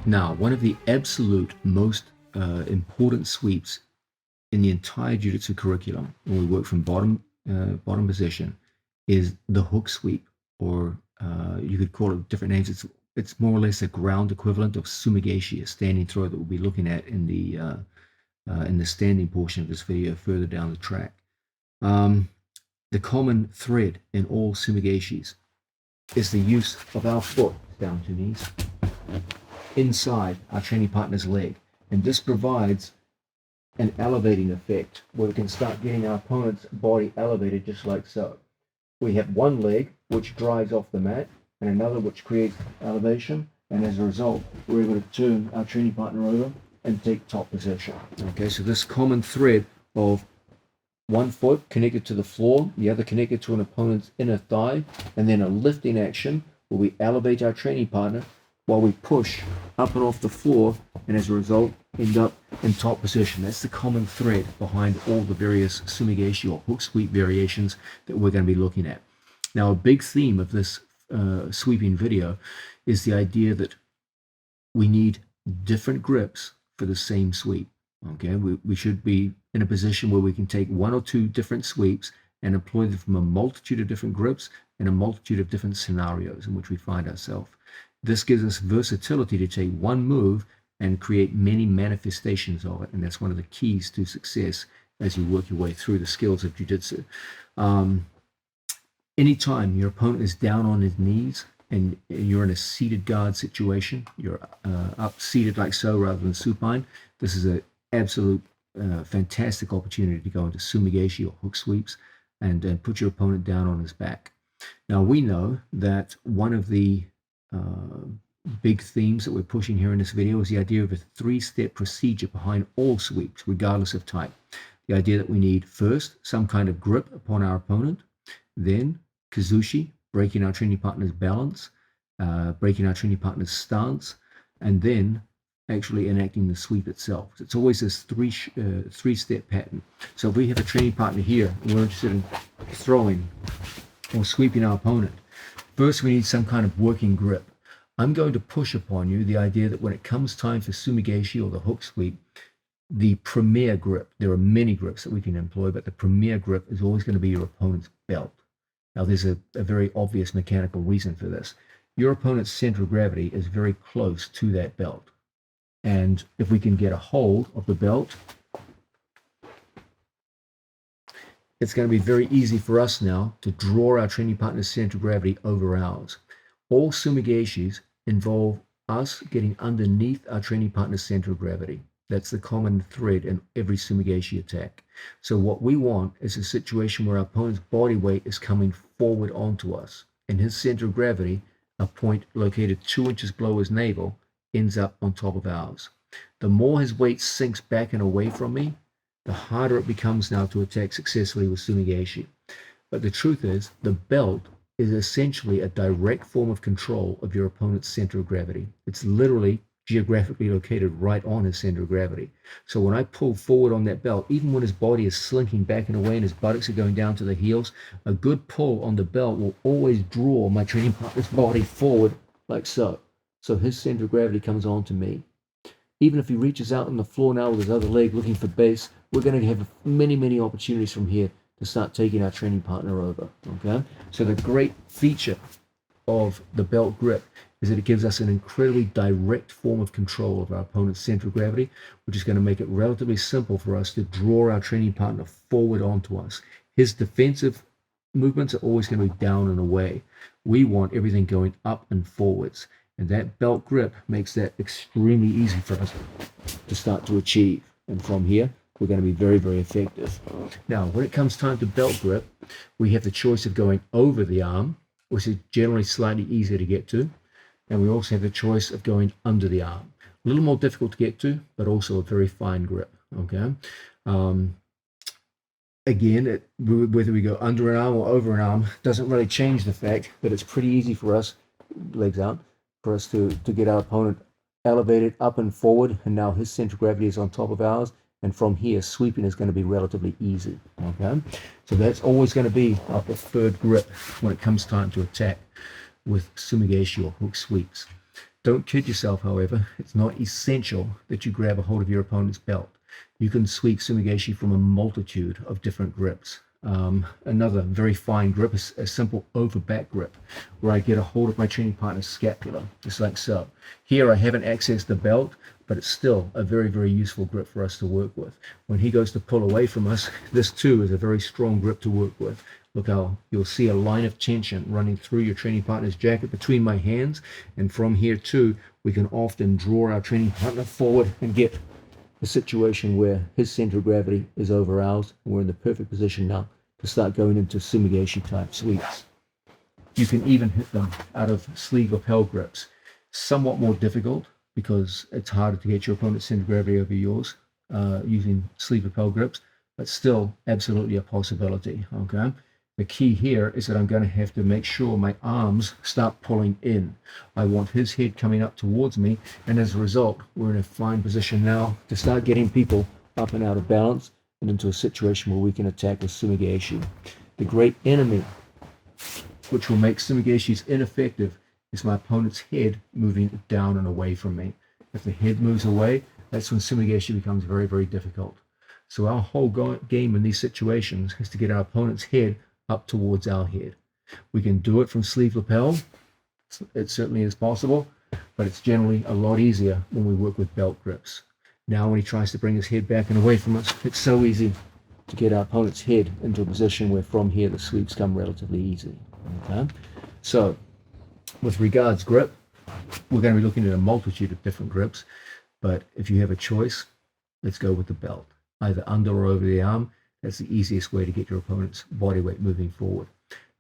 Now, one of the absolute most important sweeps in the entire jiu-jitsu curriculum, when we work from bottom position, is the hook sweep, or you could call it different names. It's more or less a ground equivalent of sumigeshi, a standing throw that we'll be looking at in the standing portion of this video further down the track. The common thread in all sumigeshis is the use of our foot, down to knees, inside our training partner's leg. And this provides an elevating effect where we can start getting our opponent's body elevated just like so. We have one leg which drives off the mat and another which creates elevation, and as a result we're able to turn our training partner over and take top position. Okay, so this common thread of one foot connected to the floor, the other connected to an opponent's inner thigh, and then a lifting action where we elevate our training partner while we push up and off the floor, and as a result end up in top position. That's the common thread behind all the various sumigeshi or hook sweep variations that we're going to be looking at. Now, a big theme of this sweeping video is the idea that we need different grips for the same sweep. Okay, we should be in a position where we can take one or two different sweeps and employ them from a multitude of different grips and a multitude of different scenarios in which we find ourselves. This gives us versatility to take one move and create many manifestations of it, and that's one of the keys to success as you work your way through the skills of jiu-jitsu. Anytime your opponent is down on his knees and you're in a seated guard situation, you're up seated like so rather than supine, this is an absolute fantastic opportunity to go into sumigeshi or hook sweeps and put your opponent down on his back. Now, we know that one of the big themes that we're pushing here in this video is the idea of a three-step procedure behind all sweeps, regardless of type. The idea that we need first some kind of grip upon our opponent, then kazushi, breaking our training partner's balance, breaking our training partner's stance, and then actually enacting the sweep itself. It's always this three-step pattern. So if we have a training partner here and we're interested in throwing or sweeping our opponent, first we need some kind of working grip. I'm going to push upon you the idea that when it comes time for sumigeshi or the hook sweep, the premier grip, there are many grips that we can employ, but the premier grip is always going to be your opponent's belt. Now, there's a very obvious mechanical reason for this. Your opponent's center of gravity is very close to that belt. And if we can get a hold of the belt, it's going to be very easy for us now to draw our training partner's center of gravity over ours. All sumigeshis involve us getting underneath our training partner's center of gravity. That's the common thread in every sumigeshi attack. So what we want is a situation where our opponent's body weight is coming forward onto us, and his center of gravity, a point located 2 inches below his navel, ends up on top of ours. The more his weight sinks back and away from me, the harder it becomes now to attack successfully with sumigeshi. But the truth is, the belt is essentially a direct form of control of your opponent's center of gravity. It's literally geographically located right on his center of gravity. So when I pull forward on that belt, even when his body is slinking back and away and his buttocks are going down to the heels, a good pull on the belt will always draw my training partner's body forward like so. So his center of gravity comes on to me. Even if he reaches out on the floor now with his other leg looking for base, we're going to have many, many opportunities from here to start taking our training partner over. Okay? So the great feature of the belt grip is that it gives us an incredibly direct form of control of our opponent's center of gravity, which is going to make it relatively simple for us to draw our training partner forward onto us. His defensive movements are always going to be down and away. We want everything going up and forwards. And that belt grip makes that extremely easy for us to start to achieve. And from here, we're going to be very, very effective. Now, when it comes time to belt grip, we have the choice of going over the arm, which is generally slightly easier to get to. And we also have the choice of going under the arm. A little more difficult to get to, but also a very fine grip. Okay. Again, whether we go under an arm or over an arm doesn't really change the fact that it's pretty easy for us, legs out, for us to get our opponent elevated up and forward, and now his center of gravity is on top of ours, and from here sweeping is going to be relatively easy. Okay, so that's always going to be our preferred grip when it comes time to attack with sumigeshi or hook sweeps. Don't kid yourself, however. It's not essential that you grab a hold of your opponent's belt. You can sweep Sumigaeshi from a multitude of different grips. Another very fine grip is a simple over back grip, where I get a hold of my training partner's scapula, just like so. Here I haven't accessed the belt, but it's still a very, very useful grip for us to work with. When he goes to pull away from us, this too is a very strong grip to work with. Look how you'll see a line of tension running through your training partner's jacket between my hands, and from here too, we can often draw our training partner forward and get a situation where his center of gravity is over ours, and we're in the perfect position now to start going into Sumigaeshi type sweeps. You can even hit them out of sleeve lapel grips. Somewhat more difficult because it's harder to get your opponent's center of gravity over yours using sleeve lapel grips, but still absolutely a possibility. Okay. The key here is that I'm going to have to make sure my arms start pulling in. I want his head coming up towards me, and as a result, we're in a fine position now to start getting people up and out of balance and into a situation where we can attack with Sumigaeshi. The great enemy, which will make Sumigaeshis ineffective, is my opponent's head moving down and away from me. If the head moves away, that's when Sumigaeshi becomes very, very difficult. So our whole game in these situations is to get our opponent's head up towards our head. We can do it from sleeve lapel. It certainly is possible, but it's generally a lot easier when we work with belt grips. Now when he tries to bring his head back and away from us, it's so easy to get our opponent's head into a position where from here the sweeps come relatively easy. Okay? So with regards grip, we're going to be looking at a multitude of different grips, but if you have a choice, let's go with the belt, either under or over the arm. That's the easiest way to get your opponent's body weight moving forward.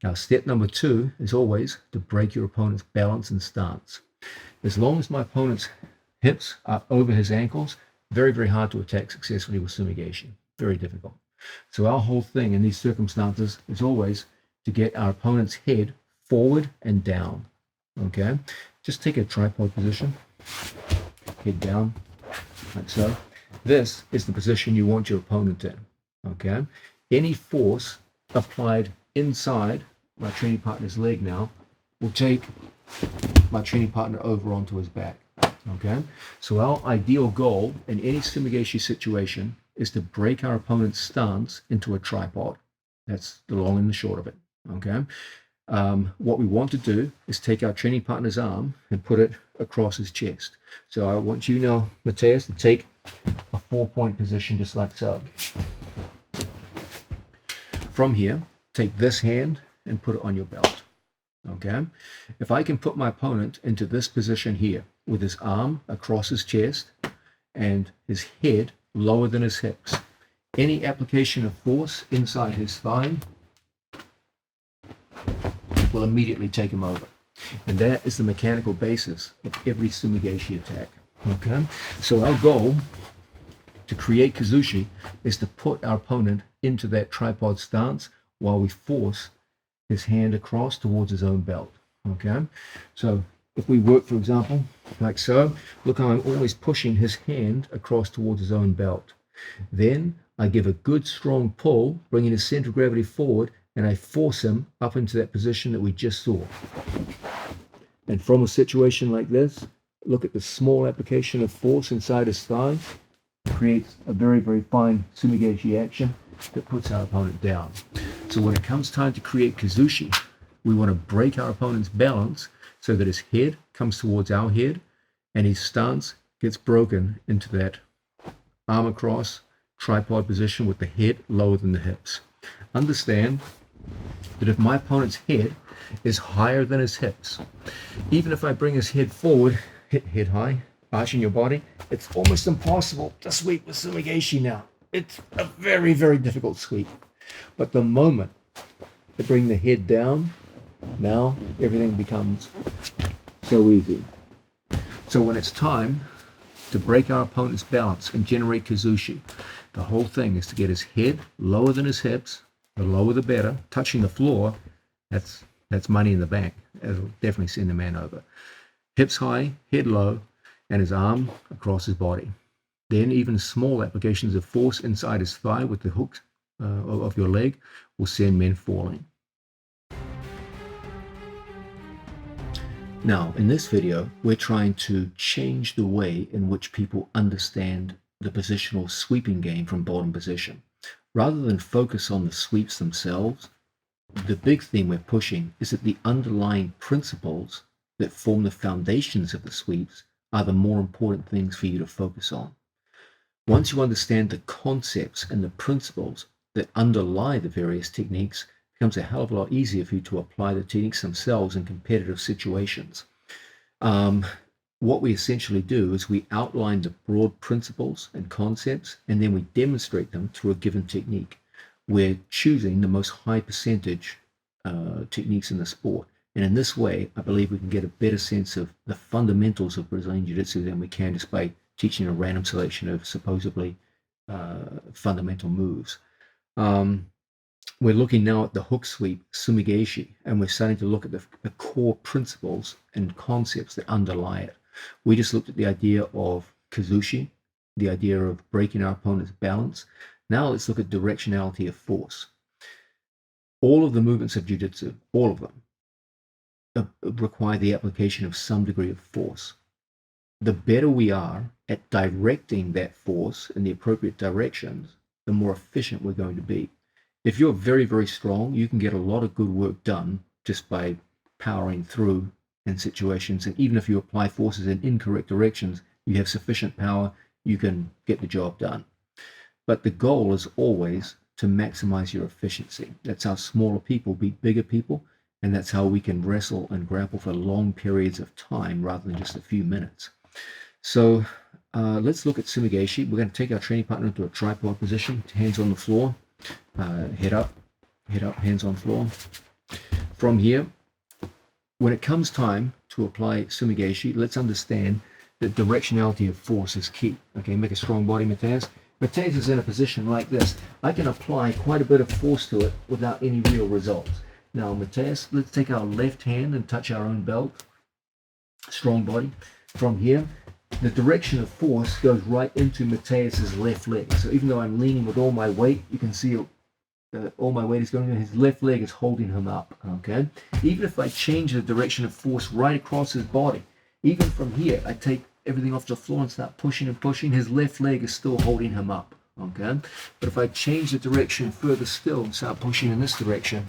Now, step number 2 is always to break your opponent's balance and stance. As long as my opponent's hips are over his ankles, very, very hard to attack successfully with Sumigaeshi. Very difficult. So our whole thing in these circumstances is always to get our opponent's head forward and down. Okay? Just take a tripod position. Head down, like so. This is the position you want your opponent in. Okay, any force applied inside my training partner's leg now will take my training partner over onto his back. Okay, so our ideal goal in any Sumigaeshi situation is to break our opponent's stance into a tripod. That's the long and the short of it. Okay, what we want to do is take our training partner's arm and put it across his chest. So I want you now, Matthias, to take a 4-point position just like so. From here, take this hand and put it on your belt. Okay? If I can put my opponent into this position here with his arm across his chest and his head lower than his hips, any application of force inside his spine will immediately take him over. And that is the mechanical basis of every Sumigaeshi attack. Okay? So our goal to create Kazushi is to put our opponent into that tripod stance while we force his hand across towards his own belt. Okay, so if we work, for example, like so, look how I'm always pushing his hand across towards his own belt. Then I give a good strong pull, bringing his center of gravity forward, and I force him up into that position that we just saw. And from a situation like this, look at the small application of force inside his thigh. Creates a very, very fine Sumigaeshi action that puts our opponent down. So when it comes time to create Kazushi, we want to break our opponent's balance so that his head comes towards our head and his stance gets broken into that arm across tripod position with the head lower than the hips. Understand that if my opponent's head is higher than his hips, even if I bring his head forward, hit head high, arching your body, it's almost impossible to sweep with Sumigaeshi now. It's a very, very difficult sweep. But the moment I bring the head down, now everything becomes so easy. So when it's time to break our opponent's balance and generate Kazushi, the whole thing is to get his head lower than his hips, the lower the better, touching the floor, that's money in the bank. It'll definitely send the man over. Hips high, head low, and his arm across his body. Then even small applications of force inside his thigh with the hook of your leg will send men falling. Now, in this video, we're trying to change the way in which people understand the positional sweeping game from bottom position. Rather than focus on the sweeps themselves, the big theme we're pushing is that the underlying principles that form the foundations of the sweeps are the more important things for you to focus on. Once you understand the concepts and the principles that underlie the various techniques, it becomes a hell of a lot easier for you to apply the techniques themselves in competitive situations. What we essentially do is we outline the broad principles and concepts, and then we demonstrate them through a given technique. We're choosing the most high percentage techniques in the sport. And in this way, I believe we can get a better sense of the fundamentals of Brazilian Jiu-Jitsu than we can just by teaching a random selection of supposedly fundamental moves. We're looking now at the hook sweep, sumigeshi, and we're starting to look at the core principles and concepts that underlie it. We just looked at the idea of kazushi, the idea of breaking our opponent's balance. Now let's look at directionality of force. All of the movements of jiu-jitsu, all of them, require the application of some degree of force. The better we are at directing that force in the appropriate directions, the more efficient we're going to be. If you're very, very strong, you can get a lot of good work done just by powering through in situations. And even if you apply forces in incorrect directions, you have sufficient power, you can get the job done. But the goal is always to maximize your efficiency. That's how smaller people beat bigger people, and that's how we can wrestle and grapple for long periods of time rather than just a few minutes. So let's look at sumigeshi. We're going to take our training partner into a tripod position, hands on the floor, head up, hands on floor. From here, when it comes time to apply sumigeshi, let's understand that directionality of force is key. Okay, make a strong body, Mateus. Mateus is in a position like this. I can apply quite a bit of force to it without any real results. Now, Mateus, let's take our left hand and touch our own belt. Strong body. From here, the direction of force goes right into Mateus's left leg. So even though I'm leaning with all my weight, you can see all my weight is going in. His left leg is holding him up. Okay. Even if I change the direction of force right across his body, even from here, I take everything off the floor and start pushing and pushing, his left leg is still holding him up. Okay. But if I change the direction further still and start pushing in this direction,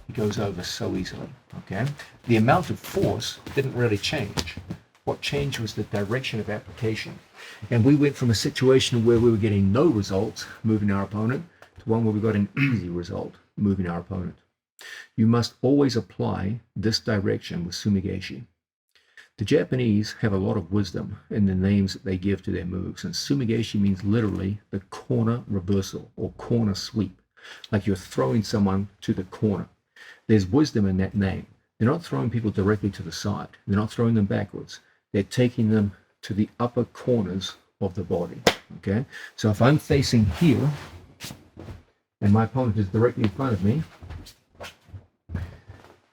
he goes over so easily. Okay. The amount of force didn't really change. What changed was the direction of application. And we went from a situation where we were getting no results moving our opponent to one where we got an easy result moving our opponent. You must always apply this direction with sumigeshi. The Japanese have a lot of wisdom in the names that they give to their moves, and sumigeshi means literally the corner reversal or corner sweep, like you're throwing someone to the corner. There's wisdom in that name. They're not throwing people directly to the side. They're not throwing them backwards. They're taking them to the upper corners of the body. Okay, so if I'm facing here and my opponent is directly in front of me,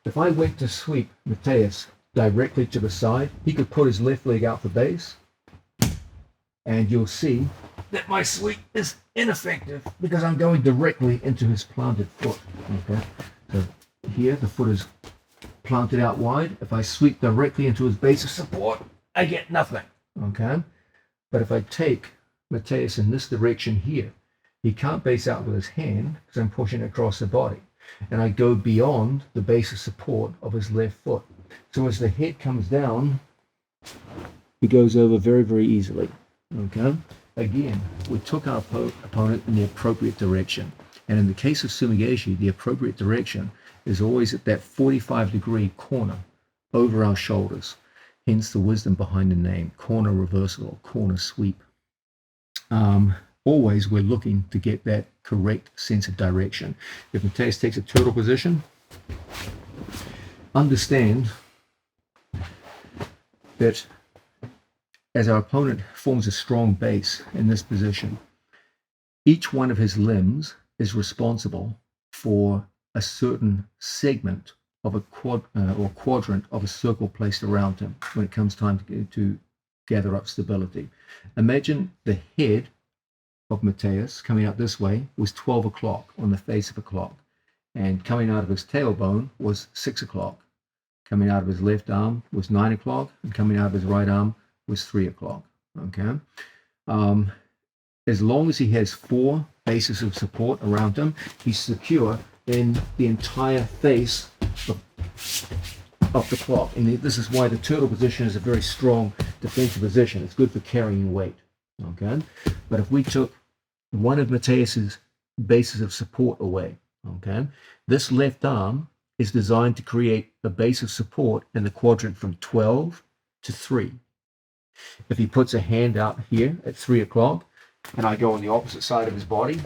if I went to sweep Mateus directly to the side, he could put his left leg out for base, and you'll see that my sweep is ineffective because I'm going directly into his planted foot. Okay, so here the foot is planted out wide. If I sweep directly into his base of support, I get nothing. Okay, but if I take Mateus in this direction here, he can't base out with his hand because I'm pushing across the body, and I go beyond the base of support of his left foot. So as the head comes down, he goes over very, very easily. Okay, again, we took our opponent in the appropriate direction, and in the case of sumigeshi, the appropriate direction is always at that 45-degree corner over our shoulders. Hence the wisdom behind the name, corner reversal or corner sweep. Always we're looking to get that correct sense of direction. If Mateus takes a turtle position, understand that as our opponent forms a strong base in this position, each one of his limbs is responsible for a certain segment of a quadrant of a circle placed around him when it comes time to gather up stability. Imagine the head of Mateus coming out this way was 12 o'clock on the face of a clock, and coming out of his tailbone was 6 o'clock. Coming out of his left arm was 9 o'clock, and coming out of his right arm was 3 o'clock. Okay. As long as he has 4 bases of support around him, he's secure in the entire face of the clock. And this is why the turtle position is a very strong defensive position. It's good for carrying weight. Okay. But if we took one of Mateus's bases of support away, okay, this left arm is designed to create a base of support in the quadrant from 12 to 3. If he puts a hand out here at 3 o'clock, and I go on the opposite side of his body,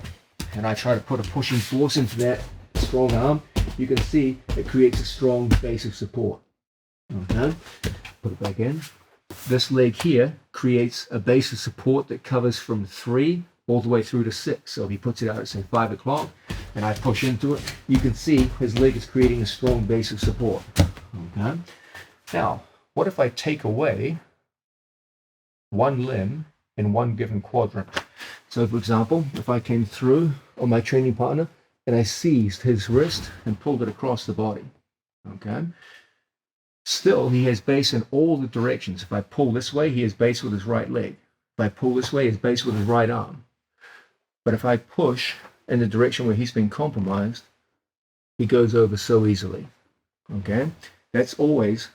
and I try to put a pushing force into that strong arm, you can see it creates a strong base of support. Okay, put it back in. This leg here creates a base of support that covers from 3 all the way through to 6. So if he puts it out at, say, 5 o'clock, and I push into it, you can see his leg is creating a strong base of support. Okay. Now, what if I take away one limb in one given quadrant? So, for example, if I came through on my training partner and I seized his wrist and pulled it across the body, okay, still he has base in all the directions. If I pull this way, he has base with his right leg. If I pull this way, he has base with his right arm. But if I push in the direction where he's been compromised, he goes over so easily. Okay, that's always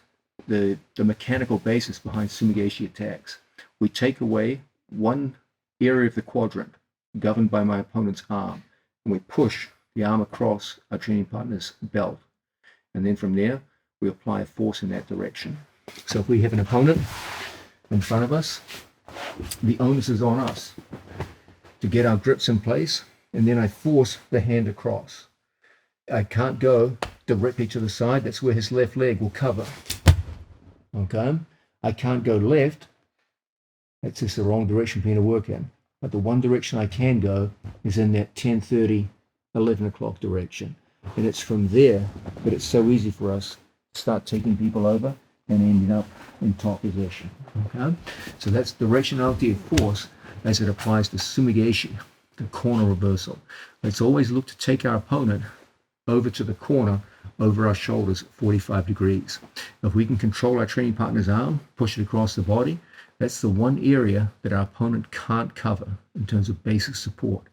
the mechanical basis behind Sumigaeshi attacks. We take away one area of the quadrant governed by my opponent's arm, and we push the arm across our training partner's belt, and then from there we apply a force in that direction. So if we have an opponent in front of us, the onus is on us to get our grips in place, and then I force the hand across. I can't go directly to the side. That's where his left leg will cover. Okay? I can't go left. That's just the wrong direction for me to work in. But the one direction I can go is in that 10:30, 11 o'clock direction. And it's from there that it's so easy for us to start taking people over and ending up in top position. Okay? So that's directionality of force as it applies to Sumigaeshi, the corner reversal. Let's always look to take our opponent over to the corner, over our shoulders, 45 degrees. If we can control our training partner's arm, push it across the body, that's the one area that our opponent can't cover in terms of basic support.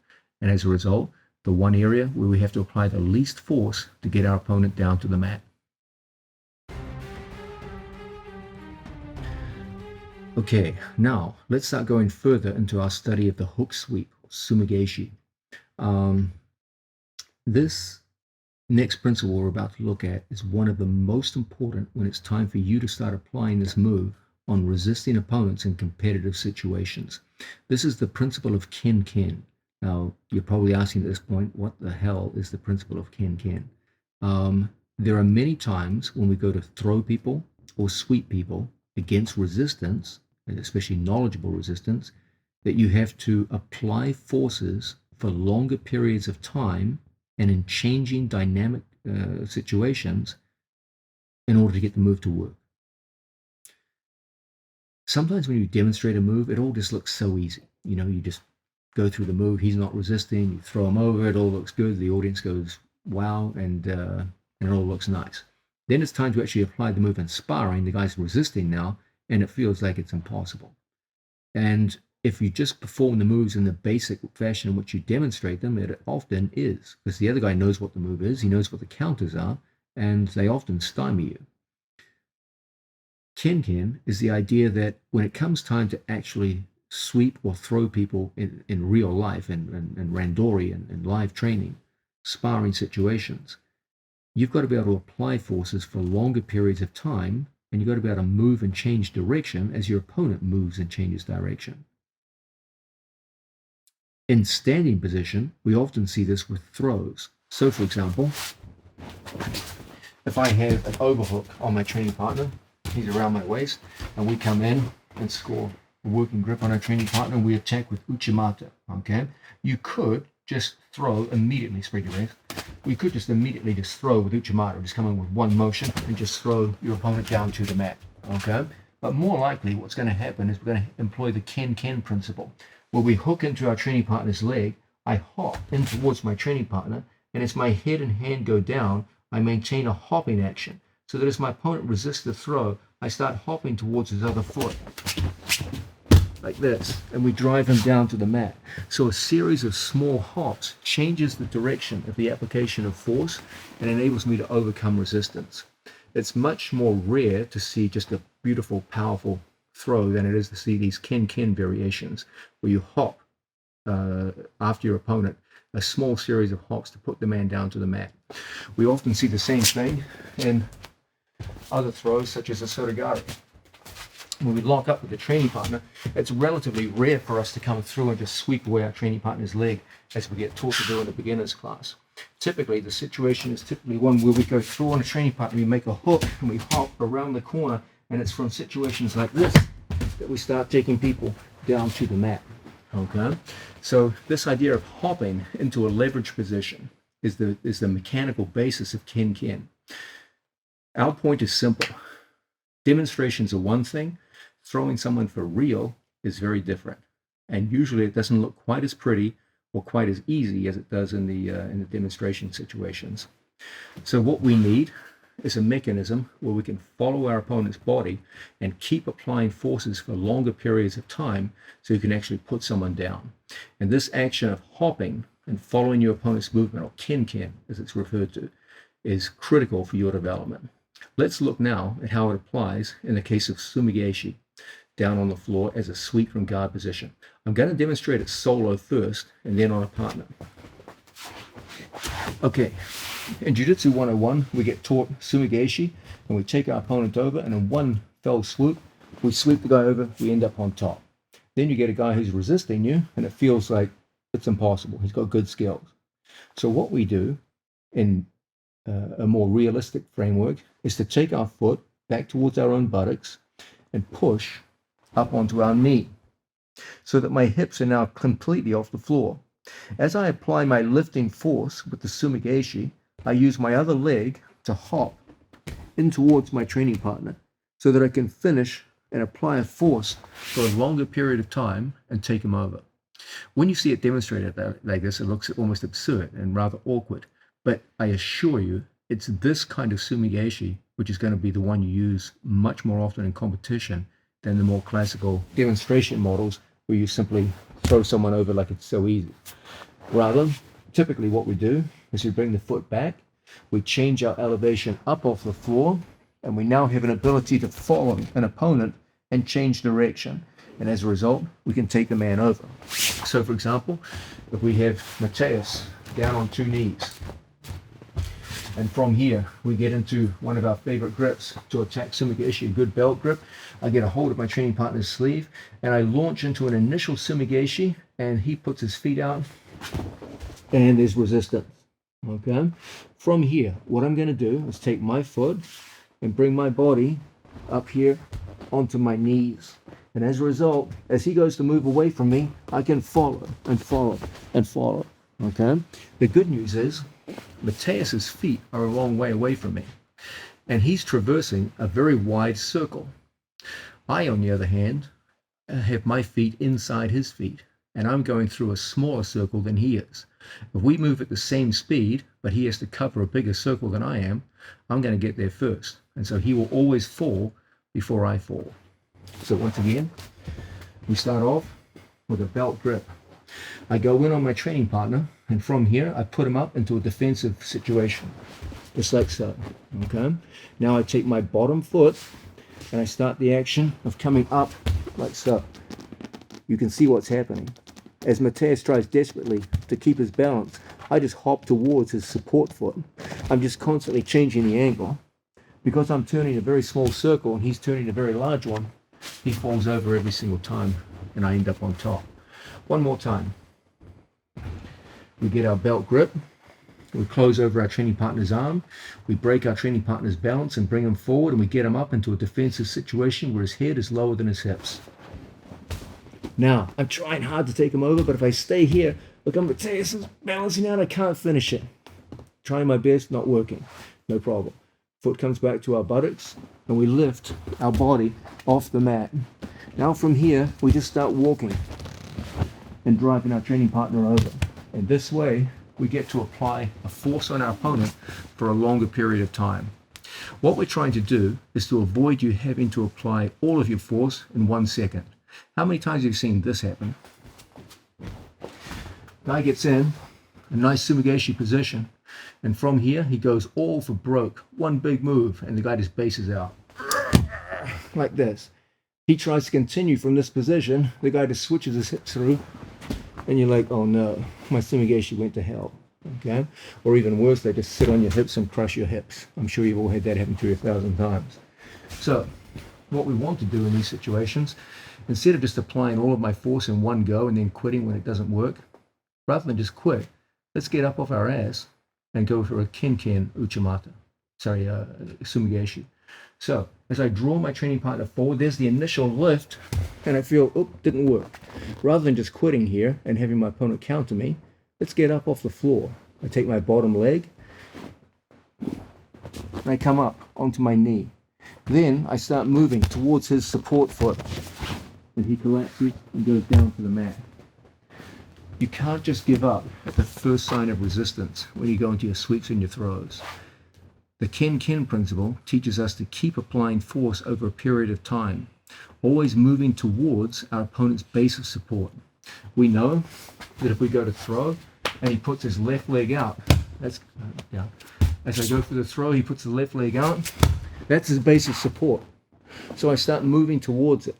And as a result, the one area where we have to apply the least force to get our opponent down to the mat. Okay, now let's start going further into our study of the hook sweep, Sumigaeshi. This next principle we're about to look at is one of the most important when it's time for you to start applying this move on resisting opponents in competitive situations. This is the principle of Ken-Ken. Now, you're probably asking at this point, what the hell is the principle of Ken-Ken? There are many times when we go to throw people or sweep people against resistance, and especially knowledgeable resistance, that you have to apply forces for longer periods of time and in changing dynamic situations in order to get the move to work. Sometimes when you demonstrate a move, it all just looks so easy. You know, you just go through the move, he's not resisting, you throw him over, it all looks good, the audience goes, wow, and it all looks nice. Then it's time to actually apply the move in sparring, the guy's resisting now, and it feels like it's impossible. And if you just perform the moves in the basic fashion in which you demonstrate them, it often is, because the other guy knows what the move is, he knows what the counters are, and they often stymie you. Ken-Ken is the idea that when it comes time to actually sweep or throw people in real life, in randori and live training, sparring situations, you've got to be able to apply forces for longer periods of time, and you've got to be able to move and change direction as your opponent moves and changes direction. In standing position, we often see this with throws. So, for example, if I have an overhook on my training partner, he's around my waist, and we come in and score a working grip on our training partner, and we attack with uchimata, okay? You could just throw immediately, spread your legs. We could just immediately just throw with uchimata, just come in with one motion and just throw your opponent down to the mat, okay? But more likely what's going to happen is we're going to employ the Ken-Ken principle, where we hook into our training partner's leg, I hop in towards my training partner, and as my head and hand go down, I maintain a hopping action. so that as my opponent resists the throw, I start hopping towards his other foot, like this, and we drive him down to the mat. So a series of small hops changes the direction of the application of force and enables me to overcome resistance. It's much more rare to see just a beautiful, powerful throw than it is to see these ken-ken variations, where you hop after your opponent, a small series of hops to put the man down to the mat. We often see the same thing in other throws, such as a sotogari. When we lock up with the training partner, it's relatively rare for us to come through and just sweep away our training partner's leg as we get taught to do in the beginner's class. Typically, the situation is typically one where we go through on a training partner, we make a hook and we hop around the corner, and it's from situations like this that we start taking people down to the mat. Okay, so this idea of hopping into a leverage position is the mechanical basis of ken-ken. Our point is simple. Demonstrations are one thing. Throwing someone for real is very different, and usually it doesn't look quite as pretty or quite as easy as it does in the demonstration situations. So what we need is a mechanism where we can follow our opponent's body and keep applying forces for longer periods of time, so you can actually put someone down. And this action of hopping and following your opponent's movement, or ken-ken as it's referred to, is critical for your development. Let's look now at how it applies in the case of sumigaeshi, down on the floor as a sweep from guard position. I'm going to demonstrate it solo first and then on a partner. Okay, in Jiu-Jitsu 101, we get taught sumigaeshi, and we take our opponent over, and in one fell swoop, we sweep the guy over, we end up on top. Then you get a guy who's resisting you, and it feels like it's impossible. He's got good skills. So what we do in a more realistic framework is to take our foot back towards our own buttocks and push up onto our knee, so that my hips are now completely off the floor. As I apply my lifting force with the sumigaeshi, I use my other leg to hop in towards my training partner, so that I can finish and apply a force for a longer period of time and take him over. When you see it demonstrated like this, it looks almost absurd and rather awkward, but I assure you, it's this kind of sumigaeshi which is going to be the one you use much more often in competition than the more classical demonstration models where you simply throw someone over like it's so easy. Rather, typically what we do is we bring the foot back, we change our elevation up off the floor, and we now have an ability to follow an opponent and change direction. And as a result, we can take the man over. So for example, if we have Mateus down on two knees, and from here, we get into one of our favorite grips to attack sumigaeshi, a good belt grip. I get a hold of my training partner's sleeve, and I launch into an initial sumigaeshi, and he puts his feet out, and there's resistance. Okay? From here, what I'm going to do is take my foot and bring my body up here onto my knees. And as a result, as he goes to move away from me, I can follow and follow and follow. Okay? The good news is, Mateus's feet are a long way away from me, and he's traversing a very wide circle. I, on the other hand, have my feet inside his feet, and I'm going through a smaller circle than he is. If we move at the same speed, but he has to cover a bigger circle than I am, I'm going to get there first, and so he will always fall before I fall. So once again, we start off with a belt grip. I go in on my training partner, and from here I put him up into a defensive situation, just like so. Okay. Now I take my bottom foot and I start the action of coming up like so. You can see what's happening. As Mateus tries desperately to keep his balance, I just hop towards his support foot. I'm just constantly changing the angle. Because I'm turning a very small circle and he's turning a very large one, he falls over every single time and I end up on top. One more time. We get our belt grip, we close over our training partner's arm, we break our training partner's balance and bring him forward, and we get him up into a defensive situation where his head is lower than his hips. Now, I'm trying hard to take him over, but if I stay here, look, Mateus is balancing out, I can't finish it. Trying my best, not working. No problem. Foot comes back to our buttocks, and we lift our body off the mat. Now from here, we just start walking and driving our training partner over. And this way, we get to apply a force on our opponent for a longer period of time. What we're trying to do is to avoid you having to apply all of your force in 1 second. How many times have you seen this happen? Guy gets in a nice Sumigaeshi position, and from here he goes all for broke, one big move, and the guy just bases out like this. He tries to continue from this position, the guy just switches his hips through, and you're like, oh no, my Sumigaeshi went to hell. Okay? Or even worse, they just sit on your hips and crush your hips. I'm sure you've all had that happen to you 1,000 times. So what we want to do in these situations, instead of just applying all of my force in one go and then quitting when it doesn't work, rather than just quit, let's get up off our ass and go for a Ken-Ken Uchimata. Sumigaeshi. So as I draw my training partner forward, there's the initial lift, and I feel, oh, didn't work. Rather than just quitting here and having my opponent counter me, let's get up off the floor. I take my bottom leg, and I come up onto my knee. Then I start moving towards his support foot, and he collapses and goes down to the mat. You can't just give up at the first sign of resistance when you go into your sweeps and your throws. The Ken-Ken principle teaches us to keep applying force over a period of time, always moving towards our opponent's base of support. We know that if we go to throw and he puts his left leg out, as I go for the throw, he puts the left leg out, that's his base of support. So I start moving towards it.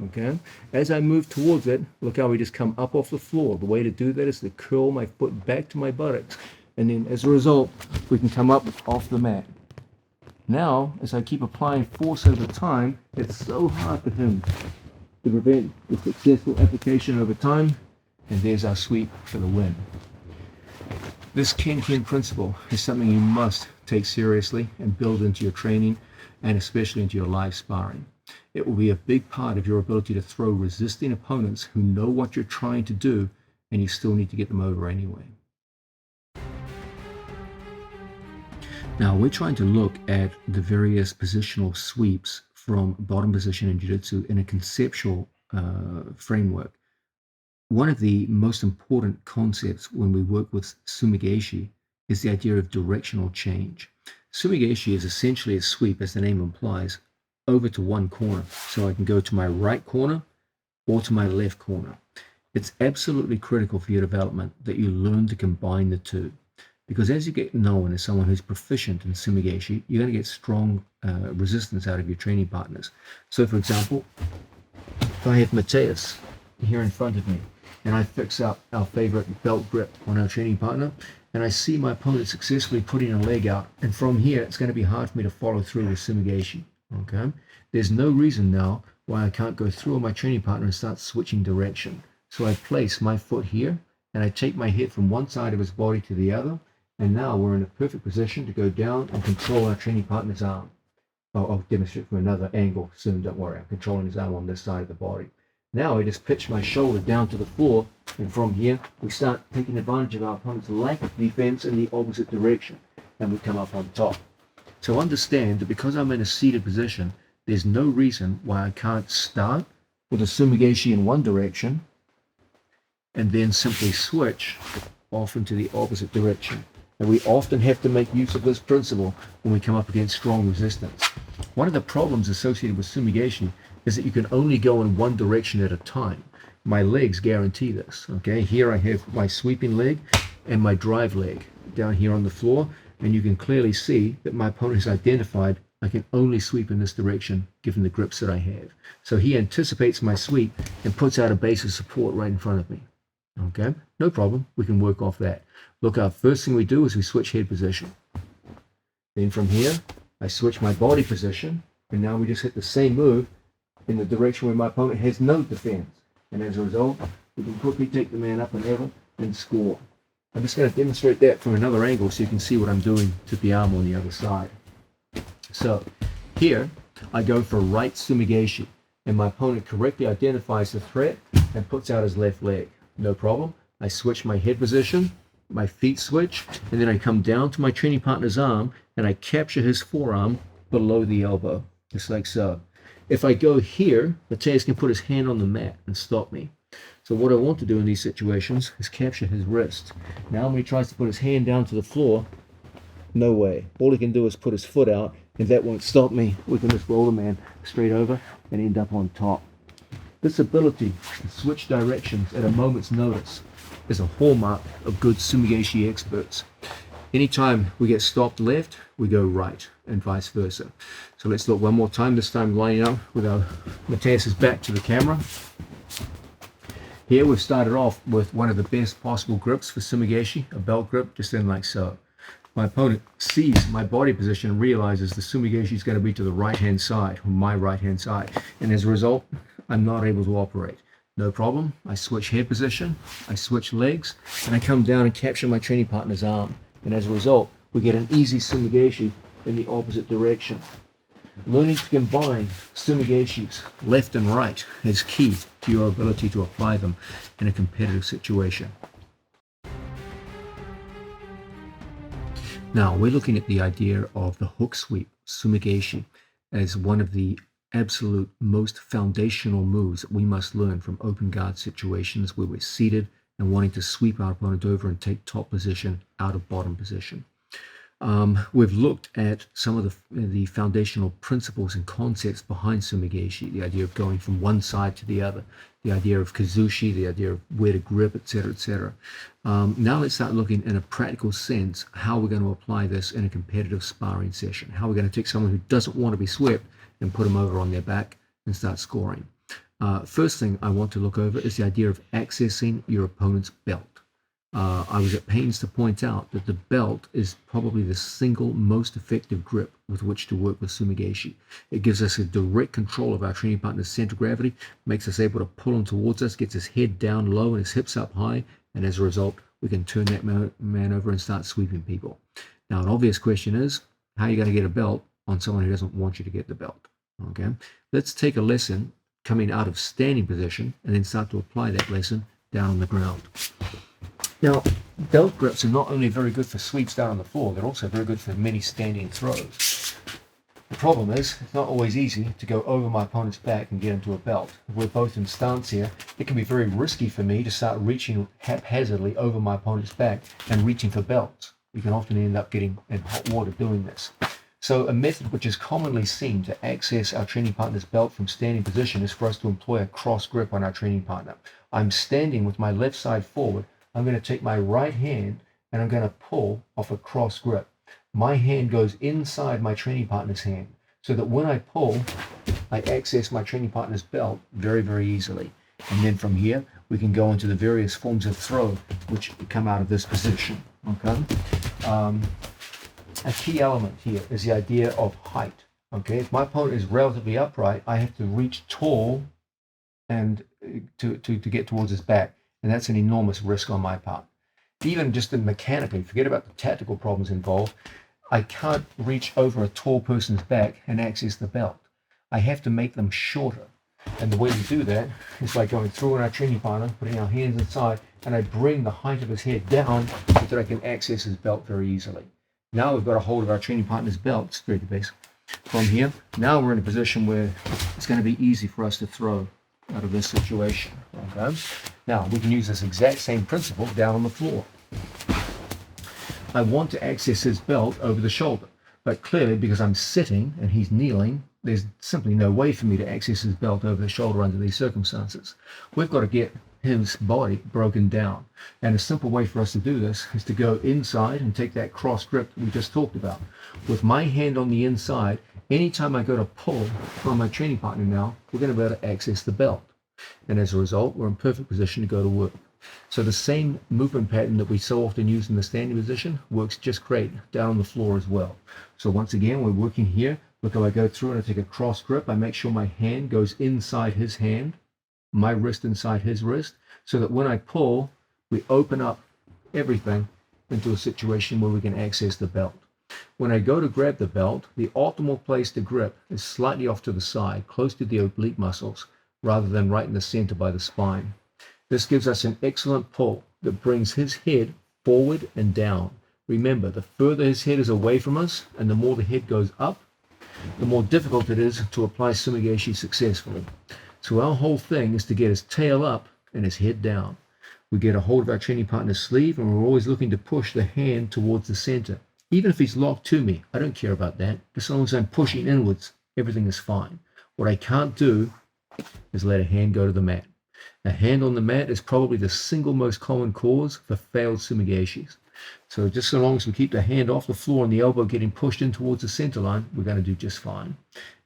Okay, as I move towards it, look how we just come up off the floor. The way to do that is to curl my foot back to my buttocks, and then as a result, we can come up off the mat. Now, as I keep applying force over time, it's so hard for him to prevent the successful application over time, and there's our sweep for the win. This Ken-Ken principle is something you must take seriously and build into your training, and especially into your live sparring. It will be a big part of your ability to throw resisting opponents who know what you're trying to do, and you still need to get them over anyway. Now, we're trying to look at the various positional sweeps from bottom position in Jiu-Jitsu in a conceptual framework. One of the most important concepts when we work with Sumigaeshi is the idea of directional change. Sumigaeshi is essentially a sweep, as the name implies, over to one corner. So I can go to my right corner or to my left corner. It's absolutely critical for your development that you learn to combine the two. Because as you get known as someone who's proficient in Sumigaeshi, you're going to get strong resistance out of your training partners. So for example, if I have Mateus here in front of me, and I fix up our favorite belt grip on our training partner, and I see my opponent successfully putting a leg out, and from here it's going to be hard for me to follow through with Sumigaeshi. Okay, there's no reason now why I can't go through on my training partner and start switching direction. So I place my foot here, and I take my head from one side of his body to the other, and now we're in a perfect position to go down and control our training partner's arm. I'll demonstrate from another angle soon, don't worry. I'm controlling his arm on this side of the body. Now I just pitch my shoulder down to the floor, and from here we start taking advantage of our opponent's lack of defense in the opposite direction, and we come up on top. So understand that because I'm in a seated position, there's no reason why I can't start with a Sumigaeshi in one direction and then simply switch off into the opposite direction. And we often have to make use of this principle when we come up against strong resistance. One of the problems associated with Sumigaeshi is that you can only go in one direction at a time. My legs guarantee this. Okay, here I have my sweeping leg and my drive leg down here on the floor, and you can clearly see that my opponent has identified I can only sweep in this direction given the grips that I have. So he anticipates my sweep and puts out a base of support right in front of me. Okay, no problem, we can work off that. Look, our first thing we do is we switch head position. Then from here, I switch my body position, and now we just hit the same move in the direction where my opponent has no defense. And as a result, we can quickly take the man up and over and score. I'm just going to demonstrate that from another angle so you can see what I'm doing to the arm on the other side. So here, I go for right Sumigaeshi, and my opponent correctly identifies the threat and puts out his left leg. No problem. I switch my head position, my feet switch, and then I come down to my training partner's arm, and I capture his forearm below the elbow, just like so. If I go here, Mateus can put his hand on the mat and stop me. So what I want to do in these situations is capture his wrist. Now when he tries to put his hand down to the floor, No way. All he can do is put his foot out, and that won't stop me. We can just roll the man straight over and end up on top. This ability to switch directions at a moment's notice is a hallmark of good Sumigaeshi experts. Anytime we get stopped left, we go right, and vice versa. So let's look one more time, this time lining up with our Matthias's back to the camera. Here we've started off with one of the best possible grips for Sumigaeshi, a belt grip, just in like so. My opponent sees my body position and realizes the Sumigaeshi is going to be to the right-hand side, or my right-hand side. And as a result, I'm not able to operate. No problem. I switch head position, I switch legs, and I come down and capture my training partner's arm. And as a result, we get an easy Sumigaeshi in the opposite direction. Learning to combine Sumigaeshis left and right is key to your ability to apply them in a competitive situation. Now, we're looking at the idea of the hook sweep, Sumigaeshi, as one of the absolute most foundational moves that we must learn from open guard situations where we're seated and wanting to sweep our opponent over and take top position out of bottom position. We've looked at some of the foundational principles and concepts behind Sumigaeshi, the idea of going from one side to the other, the idea of kazushi, the idea of where to grip, etc., etc. Now let's start looking in a practical sense how we're going to apply this in a competitive sparring session, how we're going to take someone who doesn't want to be swept and put them over on their back and start scoring. First thing I want to look over is the idea of accessing your opponent's belt. I was at pains to point out that the belt is probably the single most effective grip with which to work with Sumigaeshi. It gives us a direct control of our training partner's center of gravity, makes us able to pull him towards us, gets his head down low and his hips up high, and as a result, we can turn that man over and start sweeping people. Now, an obvious question is, how are you going to get a belt on someone who doesn't want you to get the belt? Okay, let's take a lesson coming out of standing position and then start to apply that lesson down on the ground. Now, belt grips are not only very good for sweeps down on the floor, they're also very good for many standing throws. The problem is, it's not always easy to go over my opponent's back and get into a belt. If we're both in stance here, it can be very risky for me to start reaching haphazardly over my opponent's back and reaching for belts. We can often end up getting in hot water doing this. So a method which is commonly seen to access our training partner's belt from standing position is for us to employ a cross grip on our training partner. I'm standing with my left side forward. I'm going to take my right hand and I'm going to pull off a cross grip. My hand goes inside my training partner's hand so that when I pull, I access my training partner's belt very, very easily. And then from here, we can go into the various forms of throw which come out of this position. Okay. A key element here is the idea of height. Okay, if my opponent is relatively upright, I have to reach tall and to get towards his back, and that's an enormous risk on my part. Even just mechanically, forget about the tactical problems involved, I can't reach over a tall person's back and access the belt. I have to make them shorter. And the way we do that is by going through on our training partner, putting our hands inside, and I bring the height of his head down so that I can access his belt very easily. Now we've got a hold of our training partner's belt, straight to base. From here, now we're in a position where it's going to be easy for us to throw out of this situation. Okay? Now, we can use this exact same principle down on the floor. I want to access his belt over the shoulder, but clearly because I'm sitting and he's kneeling, there's simply no way for me to access his belt over the shoulder under these circumstances. We've got to get his body broken down. And a simple way for us to do this is to go inside and take that cross grip that we just talked about. With my hand on the inside, anytime I go to pull from my training partner now, we're going to be able to access the belt. And as a result, we're in perfect position to go to work. So the same movement pattern that we so often use in the standing position works just great down on the floor as well. So once again, we're working here. Look how I go through and I take a cross grip. I make sure my hand goes inside his hand, my wrist inside his wrist, so that when I pull, we open up everything into a situation where we can access the belt. When I go to grab the belt, the optimal place to grip is slightly off to the side, close to the oblique muscles, rather than right in the center by the spine. This gives us an excellent pull that brings his head forward and down. Remember, the further his head is away from us and the more the head goes up, the more difficult it is to apply Sumigaeshi successfully. So our whole thing is to get his tail up and his head down. We get a hold of our training partner's sleeve and we're always looking to push the hand towards the center. Even if he's locked to me, I don't care about that. As long as I'm pushing inwards, everything is fine. What I can't do is let a hand go to the mat. A hand on the mat is probably the single most common cause for failed sumigeshis. So just so long as we keep the hand off the floor and the elbow getting pushed in towards the center line, we're going to do just fine.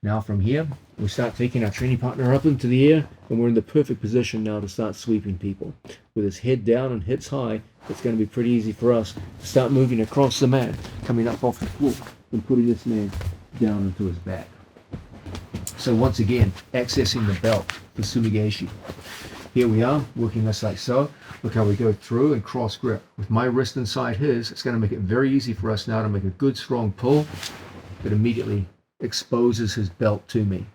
Now from here, we start taking our training partner up into the air, and we're in the perfect position now to start sweeping people. With his head down and hips high, it's going to be pretty easy for us to start moving across the mat, coming up off the floor and putting this man down into his back. So once again, accessing the belt, the sumigeshi. Here we are, working this like so. Look how we go through and cross grip. With my wrist inside his, it's going to make it very easy for us now to make a good strong pull that immediately exposes his belt to me.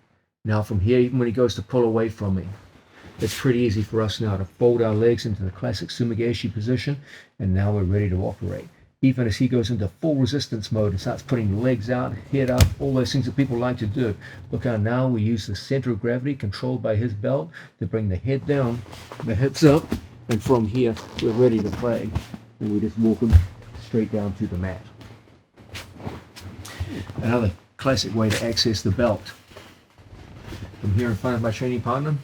Now from here, even when he goes to pull away from me, it's pretty easy for us now to fold our legs into the classic sumigeshi position, and now we're ready to operate. Even as he goes into full resistance mode and starts putting legs out, head up, all those things that people like to do. Look how now we use the center of gravity controlled by his belt to bring the head down, the hips up, and from here we're ready to play. And we just walk him straight down to the mat. Another classic way to access the belt. From here in front of my training partner,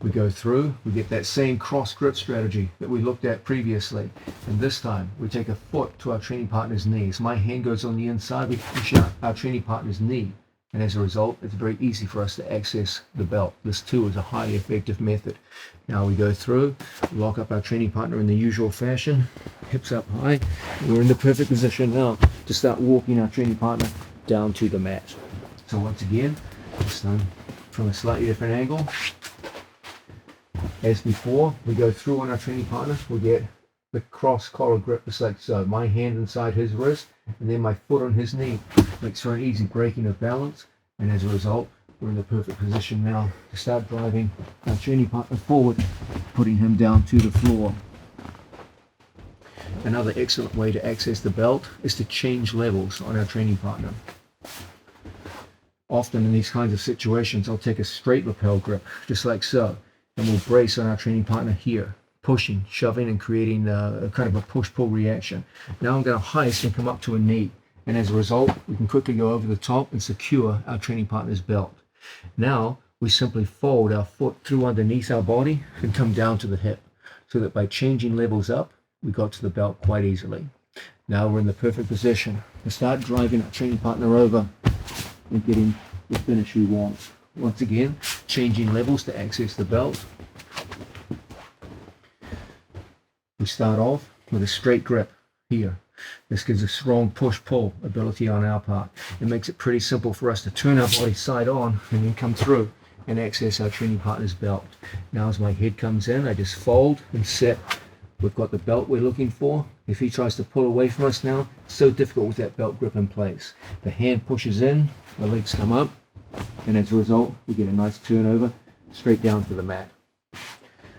we go through, we get that same cross grip strategy that we looked at previously. And this time, we take a foot to our training partner's knees. My hand goes on the inside, we push out our training partner's knee. And as a result, it's very easy for us to access the belt. This too is a highly effective method. Now we go through, lock up our training partner in the usual fashion, hips up high. We're in the perfect position now to start walking our training partner down to the mat. So once again, this time from a slightly different angle. As before, we go through on our training partner, we get the cross collar grip just like so. My hand inside his wrist, and then my foot on his knee. Makes for an easy breaking of balance, and as a result, we're in the perfect position now to start driving our training partner forward, putting him down to the floor. Another excellent way to access the belt is to change levels on our training partner. Often in these kinds of situations, I'll take a straight lapel grip, just like so, and we'll brace on our training partner here, pushing, shoving, and creating a kind of a push-pull reaction. Now I'm going to heist and come up to a knee, and as a result, we can quickly go over the top and secure our training partner's belt. Now we simply fold our foot through underneath our body and come down to the hip, so that by changing levels up, we got to the belt quite easily. Now we're in the perfect position to start driving our training partner over and getting the finish we want. Once again, changing levels to access the belt. We start off with a straight grip here. This gives a strong push-pull ability on our part. It makes it pretty simple for us to turn our body side on and then come through and access our training partner's belt. Now as my head comes in, I just fold and set. We've got the belt we're looking for. If he tries to pull away from us now, it's so difficult with that belt grip in place. The hand pushes in, the legs come up, and as a result, we get a nice turnover straight down to the mat.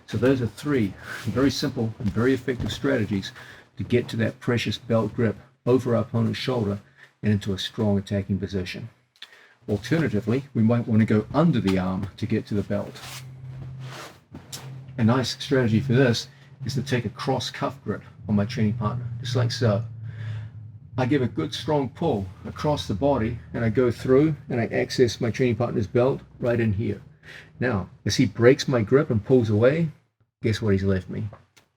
So those are three very simple and very effective strategies to get to that precious belt grip over our opponent's shoulder and into a strong attacking position. Alternatively, we might want to go under the arm to get to the belt. A nice strategy for this is to take a cross cuff grip on my training partner, just like so. I give a good strong pull across the body, and I go through and I access my training partner's belt right in here. Now, as he breaks my grip and pulls away, guess what he's left me?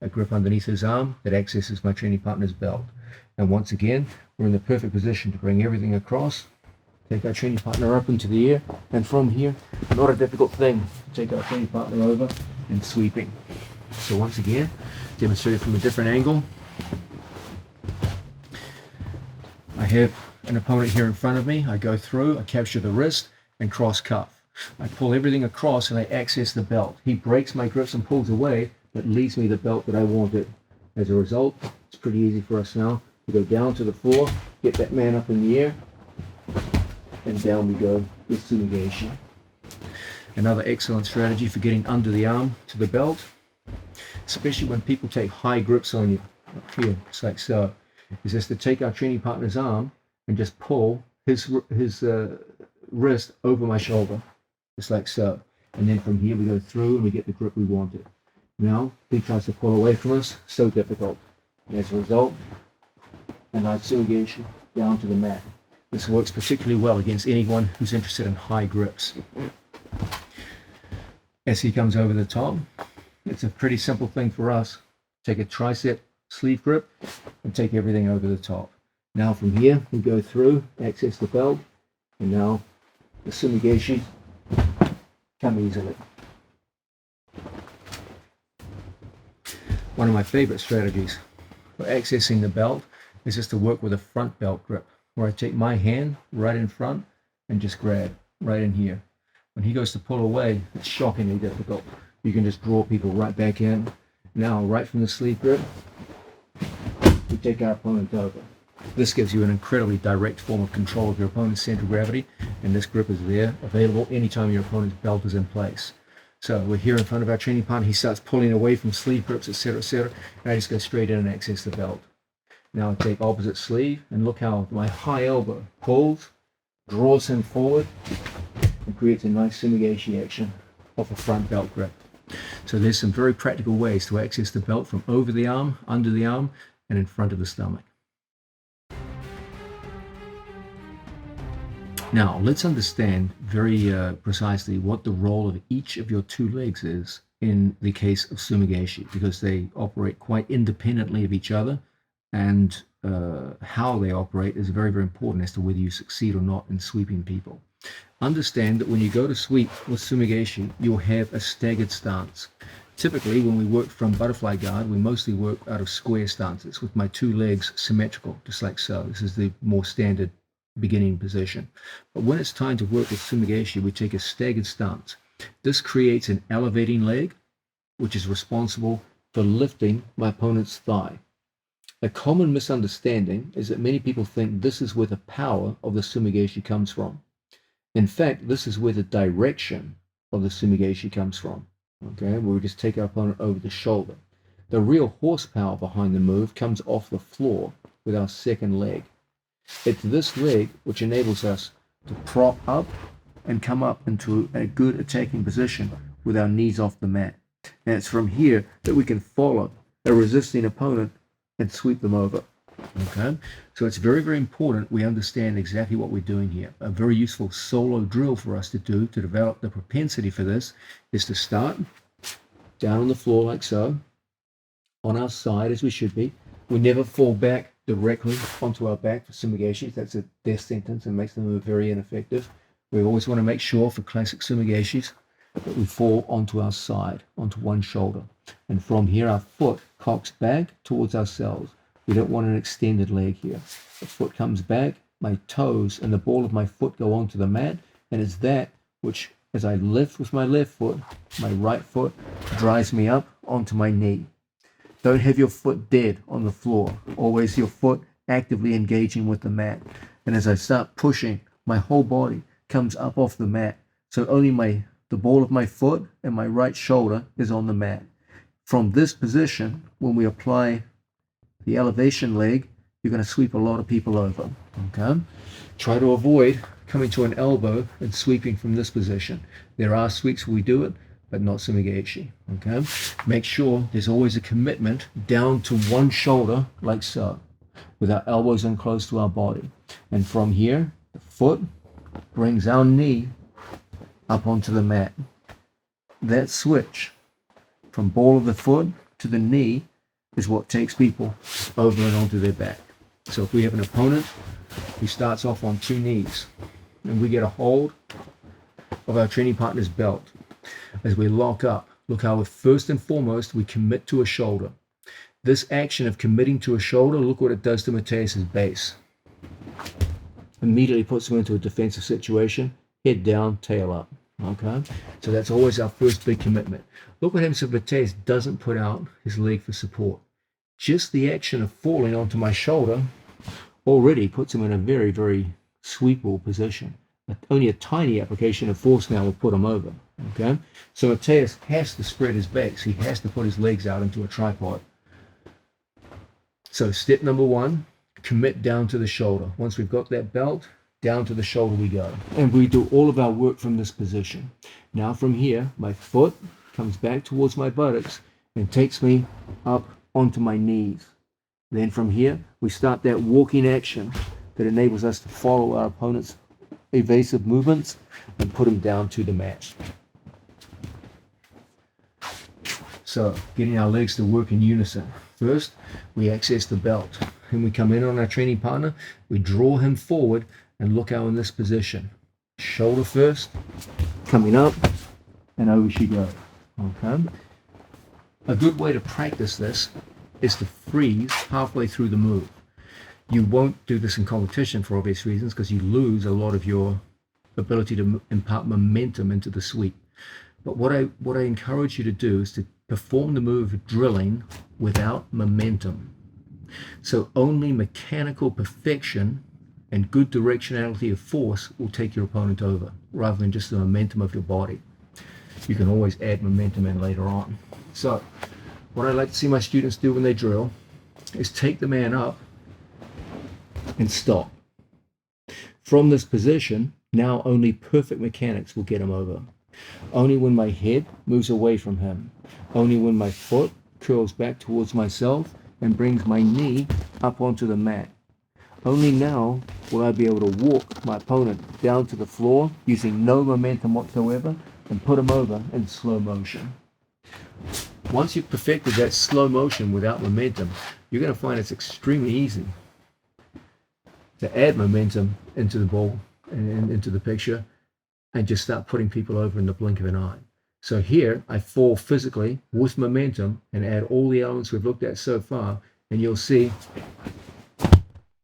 A grip underneath his arm that accesses my training partner's belt. And once again, we're in the perfect position to bring everything across, take our training partner up into the air, and from here, not a difficult thing to take our training partner over and sweeping. So once again, demonstrated from a different angle. I have an opponent here in front of me. I go through, I capture the wrist and cross cuff. I pull everything across and I access the belt. He breaks my grips and pulls away, but leaves me the belt that I wanted. As a result, it's pretty easy for us now to go down to the floor, get that man up in the air, and down we go with sumigeshi. Another excellent strategy for getting under the arm to the belt, especially when people take high grips on you, up here, just like so, is just to take our training partner's arm and just pull his wrist over my shoulder, just like so. And then from here we go through and we get the grip we wanted. Now, he tries to pull away from us, so difficult. And as a result, and nice sumigation down to the mat. This works particularly well against anyone who's interested in high grips. As he comes over the top, it's a pretty simple thing for us. Take a tricep sleeve grip and take everything over the top. Now from here, we go through, access the belt, and now the sumigashi come easily. One of my favorite strategies for accessing the belt is just to work with a front belt grip, where I take my hand right in front and just grab right in here. When he goes to pull away, it's shockingly difficult. You can just draw people right back in. Now, right from the sleeve grip, we take our opponent over. This gives you an incredibly direct form of control of your opponent's center of gravity, and this grip is there, available anytime your opponent's belt is in place. So we're here in front of our training partner. He starts pulling away from sleeve grips, etc., etc. And I just go straight in and access the belt. Now I take opposite sleeve, and look how my high elbow pulls, draws him forward, and creates a nice sumigashi action off a front belt grip. So there's some very practical ways to access the belt from over the arm, under the arm, and in front of the stomach. Now, let's understand very precisely what the role of each of your two legs is in the case of sumigashi, because they operate quite independently of each other, and how they operate is very, very important as to whether you succeed or not in sweeping people. Understand that when you go to sweep with sumigashi, you'll have a staggered stance. Typically, when we work from butterfly guard, we mostly work out of square stances with my two legs symmetrical, just like so. This is the more standard beginning position. But when it's time to work with sumigashi, we take a staggered stance. This creates an elevating leg, which is responsible for lifting my opponent's thigh. A common misunderstanding is that many people think this is where the power of the sumigashi comes from. In fact, this is where the direction of the sumigashi comes from. Okay, where we just take our opponent over the shoulder. The real horsepower behind the move comes off the floor with our second leg. It's this leg which enables us to prop up and come up into a good attacking position with our knees off the mat. And it's from here that we can follow a resisting opponent and sweep them over. Okay, so it's very, very important we understand exactly what we're doing here. A very useful solo drill for us to do to develop the propensity for this is to start down on the floor like so, on our side as we should be. We never fall back directly onto our back for sumigashis. That's a death sentence and makes the move very ineffective. We always want to make sure for classic sumigashis that we fall onto our side, onto one shoulder. And from here, our foot cocks back towards ourselves. We don't want an extended leg here. The foot comes back, my toes and the ball of my foot go onto the mat, and it's that which, as I lift with my left foot, my right foot drives me up onto my knee. Don't have your foot dead on the floor. Always your foot actively engaging with the mat. And as I start pushing, my whole body comes up off the mat. So only the ball of my foot and my right shoulder is on the mat. From this position, when we apply the elevation leg, you're going to sweep a lot of people over. Okay? Try to avoid coming to an elbow and sweeping from this position. There are sweeps where we do it, but not sumigashi. Okay? Make sure there's always a commitment down to one shoulder, like so, with our elbows in close to our body. And from here, the foot brings our knee up onto the mat. That switch from ball of the foot to the knee is what takes people over and onto their back. So if we have an opponent who starts off on two knees and we get a hold of our training partner's belt, as we lock up, look how first and foremost we commit to a shoulder. This action of committing to a shoulder, look what it does to Mateus's base. Immediately puts him into a defensive situation, head down, tail up. Okay, so that's always our first big commitment. Look what happens if Mateus doesn't put out his leg for support. Just the action of falling onto my shoulder already puts him in a very, very sweepable position. Only a tiny application of force now will put him over. Okay, so Mateus has to spread his base. He has to put his legs out into a tripod. So step number one, commit down to the shoulder. Once we've got that belt, down to the shoulder we go. And we do all of our work from this position. Now from here, my foot comes back towards my buttocks and takes me up onto my knees. Then from here, we start that walking action that enables us to follow our opponent's evasive movements and put them down to the mat. So, getting our legs to work in unison. First, we access the belt. And we come in on our training partner, we draw him forward and look out in this position. Shoulder first, coming up, and over she goes. Okay. A good way to practice this is to freeze halfway through the move. You won't do this in competition for obvious reasons because you lose a lot of your ability to impart momentum into the sweep. But what I encourage you to do is to perform the move drilling without momentum. So only mechanical perfection and good directionality of force will take your opponent over, rather than just the momentum of your body. You can always add momentum in later on. So what I like to see my students do when they drill is take the man up and stop. From this position, now only perfect mechanics will get him over. Only when my head moves away from him, only when my foot curls back towards myself and brings my knee up onto the mat. Only now will I be able to walk my opponent down to the floor using no momentum whatsoever and put him over in slow motion. Once you've perfected that slow motion without momentum, you're going to find it's extremely easy to add momentum into the ball and into the picture and just start putting people over in the blink of an eye. So here I fall physically with momentum and add all the elements we've looked at so far, and you'll see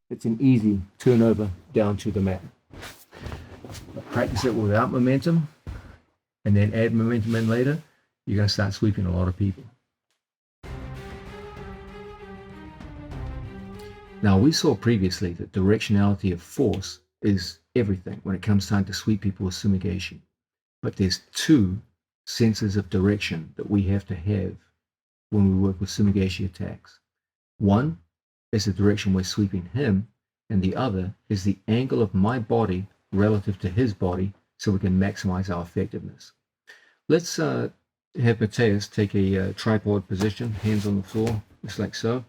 it's an easy turnover down to the mat. But practice it without momentum and then add momentum in later, you're going to start sweeping a lot of people. Now, we saw previously that directionality of force is everything when it comes time to sweep people with sumigaeshi. But there's two senses of direction that we have to have when we work with sumigaeshi attacks. One is the direction we're sweeping him, and the other is the angle of my body relative to his body so we can maximize our effectiveness. Let's have Mateus take a tripod position, hands on the floor, just like so.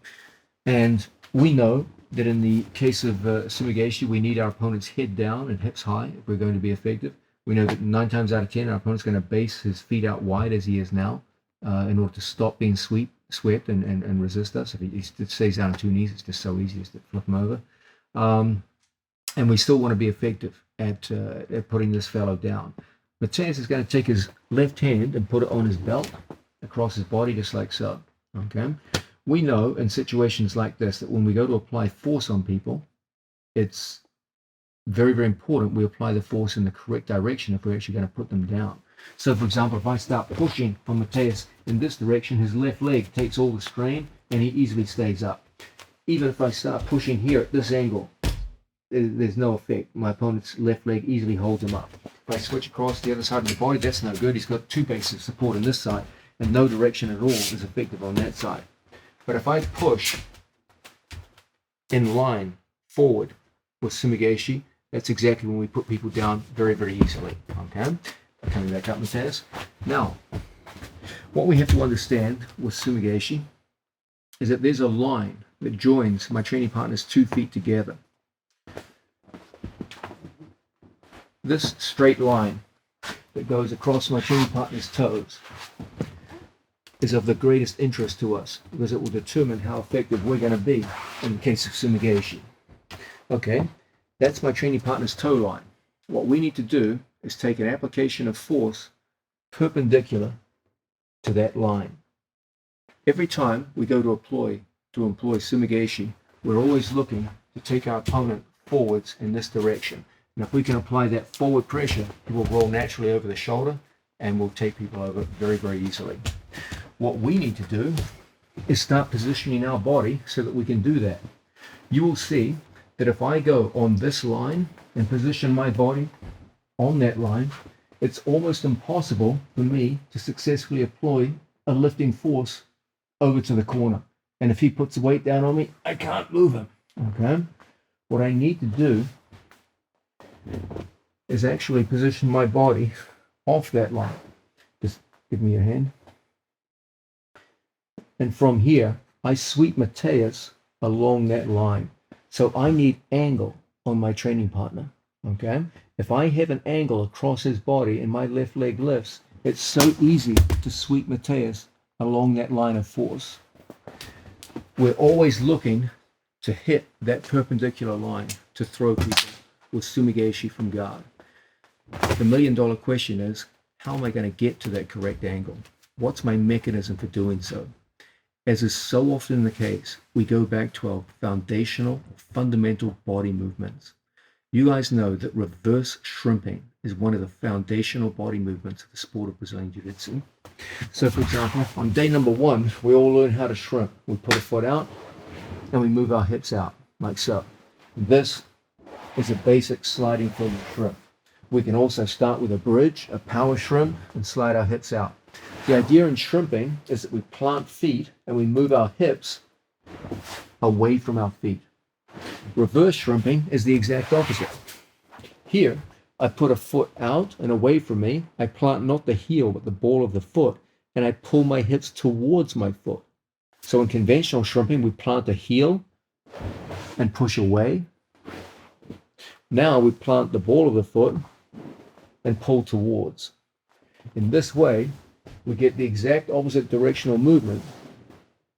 And we know that in the case of sumigaeshi, we need our opponent's head down and hips high if we're going to be effective. We know that 9 times out of 10, our opponent's going to base his feet out wide as he is now in order to stop being swept and resist us. If he stays down on 2 knees, it's just so easy just to flip him over. And we still want to be effective at putting this fellow down. Mateus is going to take his left hand and put it on his belt across his body just like so. Okay. We know in situations like this that when we go to apply force on people, it's very, very important we apply the force in the correct direction if we're actually going to put them down. So, for example, if I start pushing from Mateus in this direction, his left leg takes all the strain and he easily stays up. Even if I start pushing here at this angle, there's no effect. My opponent's left leg easily holds him up. If I switch across the other side of the body, that's no good. He's got 2 bases of support on this side and no direction at all is effective on that side. But if I push in line forward with sumigaeshi, that's exactly when we put people down very, very easily. Okay? Coming back up, Mateus. Now, what we have to understand with sumigaeshi is that there's a line that joins my training partner's 2 feet together. This straight line that goes across my training partner's toes is of the greatest interest to us because it will determine how effective we're going to be in the case of sumigaeshi. Okay, that's my training partner's toe line. What we need to do is take an application of force perpendicular to that line. Every time we go to employ sumigaeshi, we're always looking to take our opponent forwards in this direction. And if we can apply that forward pressure, he will roll naturally over the shoulder and we'll take people over very, very easily. What we need to do is start positioning our body so that we can do that. You will see that if I go on this line and position my body on that line, it's almost impossible for me to successfully employ a lifting force over to the corner. And if he puts the weight down on me, I can't move him. Okay? What I need to do is actually position my body off that line. Just give me your hand. And from here, I sweep Mateus along that line. So I need angle on my training partner. Okay. If I have an angle across his body and my left leg lifts, it's so easy to sweep Mateus along that line of force. We're always looking to hit that perpendicular line to throw people with Sumigaeshi from guard. The $1,000,000 question is, how am I going to get to that correct angle? What's my mechanism for doing so? As is so often the case, we go back to our foundational, fundamental body movements. You guys know that reverse shrimping is one of the foundational body movements of the sport of Brazilian Jiu-Jitsu. So, for example, on day number 1, we all learn how to shrimp. We put a foot out and we move our hips out, like so. This is a basic sliding form of shrimp. We can also start with a bridge, a power shrimp, and slide our hips out. The idea in shrimping is that we plant feet and we move our hips away from our feet. Reverse shrimping is the exact opposite. Here, I put a foot out and away from me. I plant not the heel, but the ball of the foot, and I pull my hips towards my foot. So in conventional shrimping, we plant the heel and push away. Now we plant the ball of the foot and pull towards. In this way, we get the exact opposite directional movement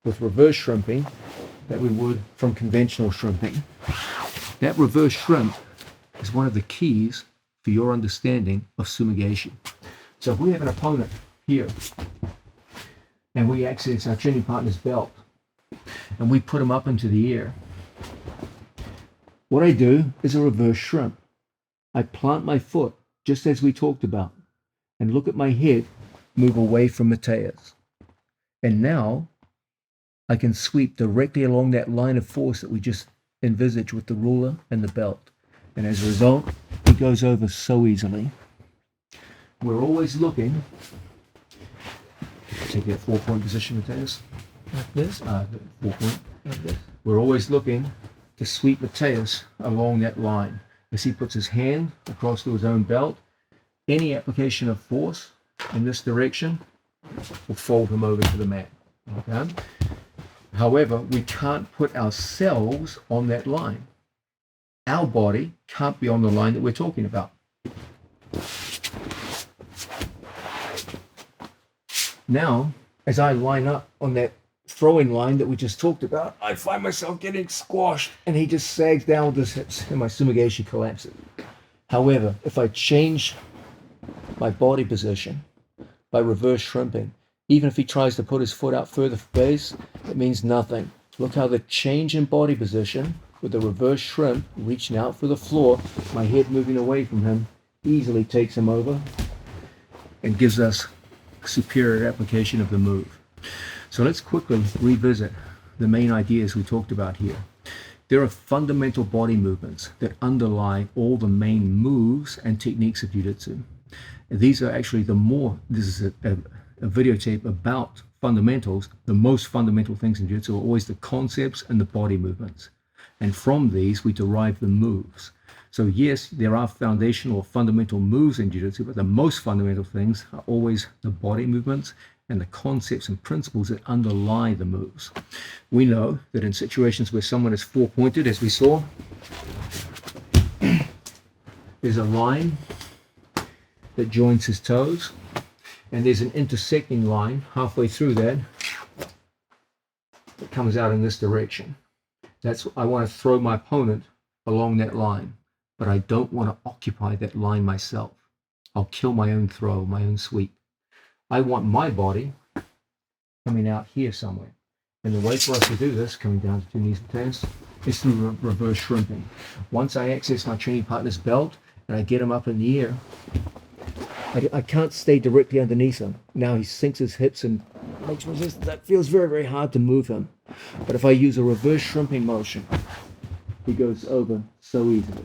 with reverse shrimping that we would from conventional shrimping. That reverse shrimp is one of the keys for your understanding of Sumigaeshi. So if we have an opponent here and we access our training partner's belt and we put him up into the air, what I do is a reverse shrimp. I plant my foot just as we talked about and look at my head move away from Mateus. And now I can sweep directly along that line of force that we just envisaged with the ruler and the belt. And as a result, he goes over so easily. We're always looking, take that 4-point position, Mateus, like this, 4-point, like this. We're always looking to sweep Mateus along that line. As he puts his hand across to his own belt, any application of force in this direction will fold him over to the mat. Okay? However, we can't put ourselves on that line. Our body can't be on the line that we're talking about. Now, as I line up on that throwing line that we just talked about, I find myself getting squashed and he just sags down with his hips and my Sumigaeshi collapses. However, if I change my body position by reverse shrimping, even if he tries to put his foot out further for base, it means nothing. Look how the change in body position with the reverse shrimp, reaching out for the floor, my head moving away from him, easily takes him over and gives us superior application of the move. So let's quickly revisit the main ideas we talked about here. There are fundamental body movements that underlie all the main moves and techniques of Jiu-Jitsu. These are actually this is a videotape about fundamentals. The most fundamental things in Jiu-Jitsu are always the concepts and the body movements. And from these, we derive the moves. So yes, there are foundational or fundamental moves in Jiu-Jitsu, but the most fundamental things are always the body movements and the concepts and principles that underlie the moves. We know that in situations where someone is 4-pointed, as we saw, there's a line that joins his toes, and there's an intersecting line halfway through that comes out in this direction. I want to throw my opponent along that line, but I don't want to occupy that line myself. I'll kill my own throw, my own sweep. I want my body coming out here somewhere. And the way for us to do this, coming down to 2 knees and toes, is through reverse shrimping. Once I access my training partner's belt and I get him up in the air, I can't stay directly underneath him. Now he sinks his hips and makes resistance. That feels very, very hard to move him. But if I use a reverse shrimping motion, he goes over so easily.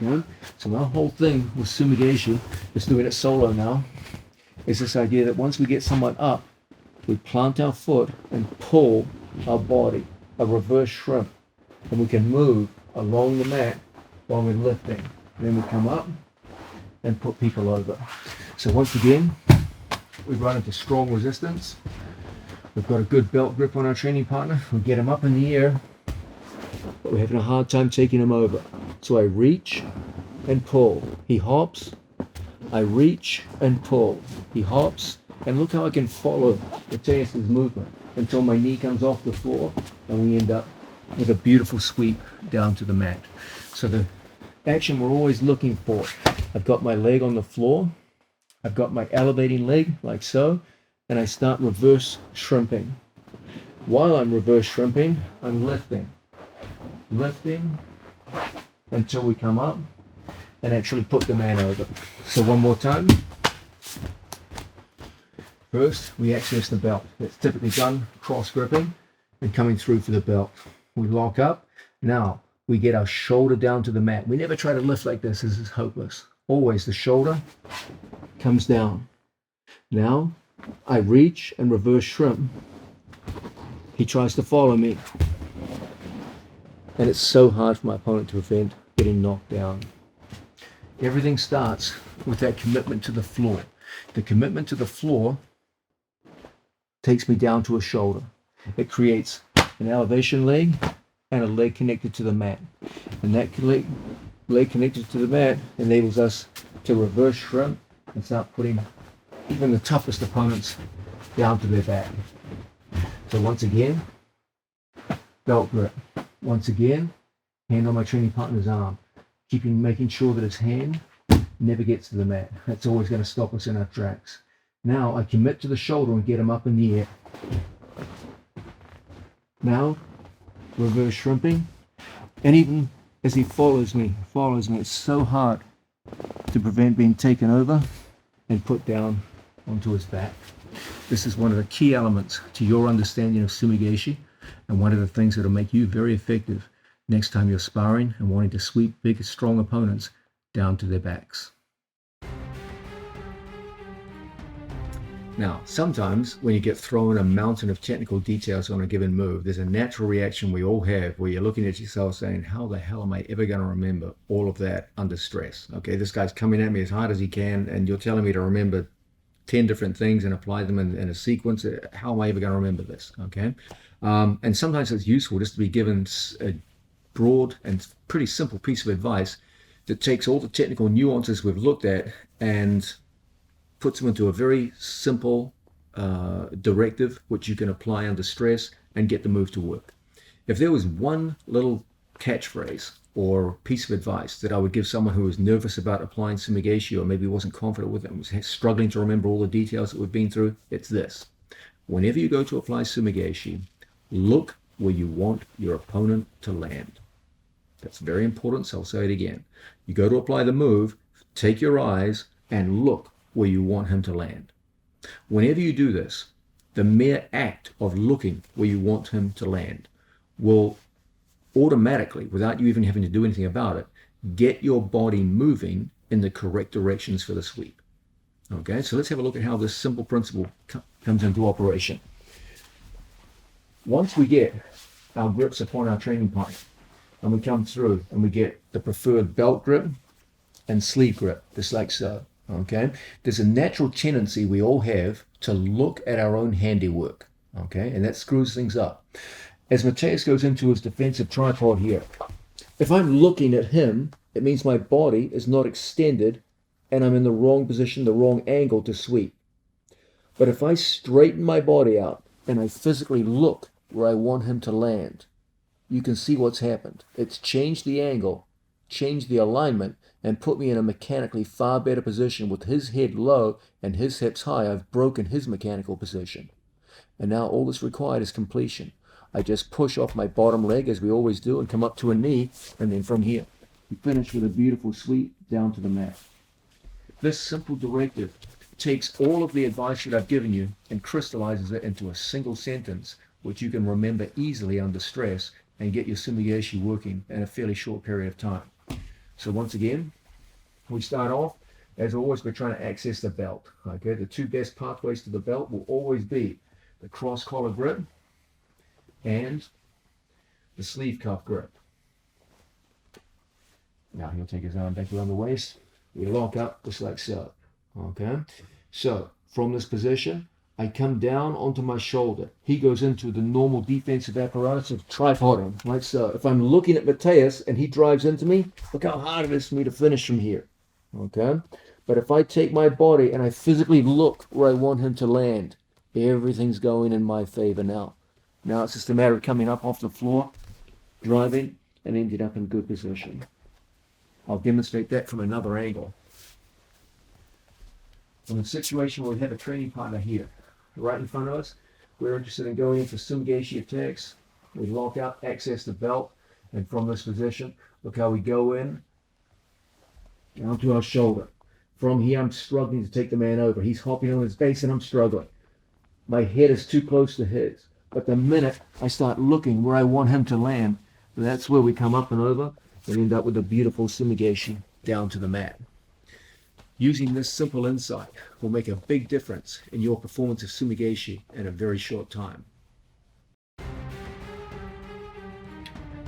Okay? So our whole thing with Sumigaeshi, just doing it solo now, is this idea that once we get someone up, we plant our foot and pull our body, a reverse shrimp, and we can move along the mat while we're lifting. And then we come up and put people over. So once again, we run into strong resistance. We've got a good belt grip on our training partner. We get him up in the air, but we're having a hard time taking him over. So I reach and pull. He hops. I reach and pull. He hops. And look how I can follow Matthias's movement until my knee comes off the floor and we end up with a beautiful sweep down to the mat. So the action we're always looking for. I've got my leg on the floor. I've got my elevating leg like so, and I start reverse shrimping. While I'm reverse shrimping, I'm lifting until we come up and actually put the man over. So one more time. First, we access the belt. It's typically done cross gripping and coming through for the belt. We lock up. Now, we get our shoulder down to the mat. We never try to lift like this. This is hopeless. Always the shoulder comes down. Now, I reach and reverse shrimp. He tries to follow me. And it's so hard for my opponent to prevent getting knocked down. Everything starts with that commitment to the floor. The commitment to the floor takes me down to a shoulder. It creates an elevation leg and a leg connected to the mat. And that leg connected to the mat enables us to reverse shrimp and start putting even the toughest opponents down to their back. So once again, belt grip. Once again, hand on my training partner's arm, making sure that his hand never gets to the mat. That's always going to stop us in our tracks. Now I commit to the shoulder and get him up in the air. Now, reverse shrimping. And even as he follows me, it's so hard to prevent being taken over and put down onto his back. This is one of the key elements to your understanding of Sumigaeshi, and one of the things that will make you very effective next time you're sparring and wanting to sweep big, strong opponents down to their backs. Now, sometimes when you get thrown a mountain of technical details on a given move, there's a natural reaction we all have where you're looking at yourself saying, how the hell am I ever going to remember all of that under stress? Okay, this guy's coming at me as hard as he can, and you're telling me to remember 10 different things and apply them in a sequence. How am I ever going to remember this? Okay, and sometimes it's useful just to be given a broad and pretty simple piece of advice that takes all the technical nuances we've looked at and puts them into a very simple directive which you can apply under stress and get the move to work. If there was one little catchphrase or piece of advice that I would give someone who was nervous about applying Sumigaeshi, or maybe wasn't confident with it and was struggling to remember all the details that we've been through, it's this. Whenever you go to apply Sumigaeshi, look where you want your opponent to land. That's very important, so I'll say it again. You go to apply the move, take your eyes and look where you want him to land. Whenever you do this, the mere act of looking where you want him to land will automatically, without you even having to do anything about it, get your body moving in the correct directions for the sweep. Okay, so let's have a look at how this simple principle comes into operation. Once we get our grips upon our training partner, and we come through and we get the preferred belt grip and sleeve grip, just like so. Okay, there's a natural tendency we all have to look at our own handiwork. Okay, and that screws things up. As Matthias goes into his defensive tripod here, if I'm looking at him, it means my body is not extended and I'm in the wrong position, the wrong angle to sweep. But if I straighten my body out and I physically look where I want him to land, you can see what's happened. It's changed the angle, changed the alignment, and put me in a mechanically far better position with his head low and his hips high. I've broken his mechanical position. And now all that's required is completion. I just push off my bottom leg as we always do and come up to a knee, and then from here we finish with a beautiful sweep down to the mat. This simple directive takes all of the advice that I've given you and crystallizes it into a single sentence which you can remember easily under stress and get your Sumigaeshi working in a fairly short period of time. So once again, we start off, as always, we're trying to access the belt. Okay, the two best pathways to the belt will always be the cross collar grip and the sleeve cuff grip. Now he'll take his arm back around the waist. We lock up just like so. Okay, so from this position, I come down onto my shoulder. He goes into the normal defensive apparatus of tripoding, like so. If I'm looking at Mateus and he drives into me, look how hard it is for me to finish from here. Okay? But if I take my body and I physically look where I want him to land, everything's going in my favor now. Now it's just a matter of coming up off the floor, driving, and ending up in good position. I'll demonstrate that from another angle. In a situation where we have a training partner here, right in front of us, we're interested in going in for Sumigaeshi attacks. We lock out, access the belt, and from this position, look how we go in, down to our shoulder. From here, I'm struggling to take the man over. He's hopping on his base and I'm struggling. My head is too close to his. But the minute I start looking where I want him to land, that's where we come up and over and end up with a beautiful Sumigaeshi down to the mat. Using this simple insight will make a big difference in your performance of Sumigaeshi in a very short time.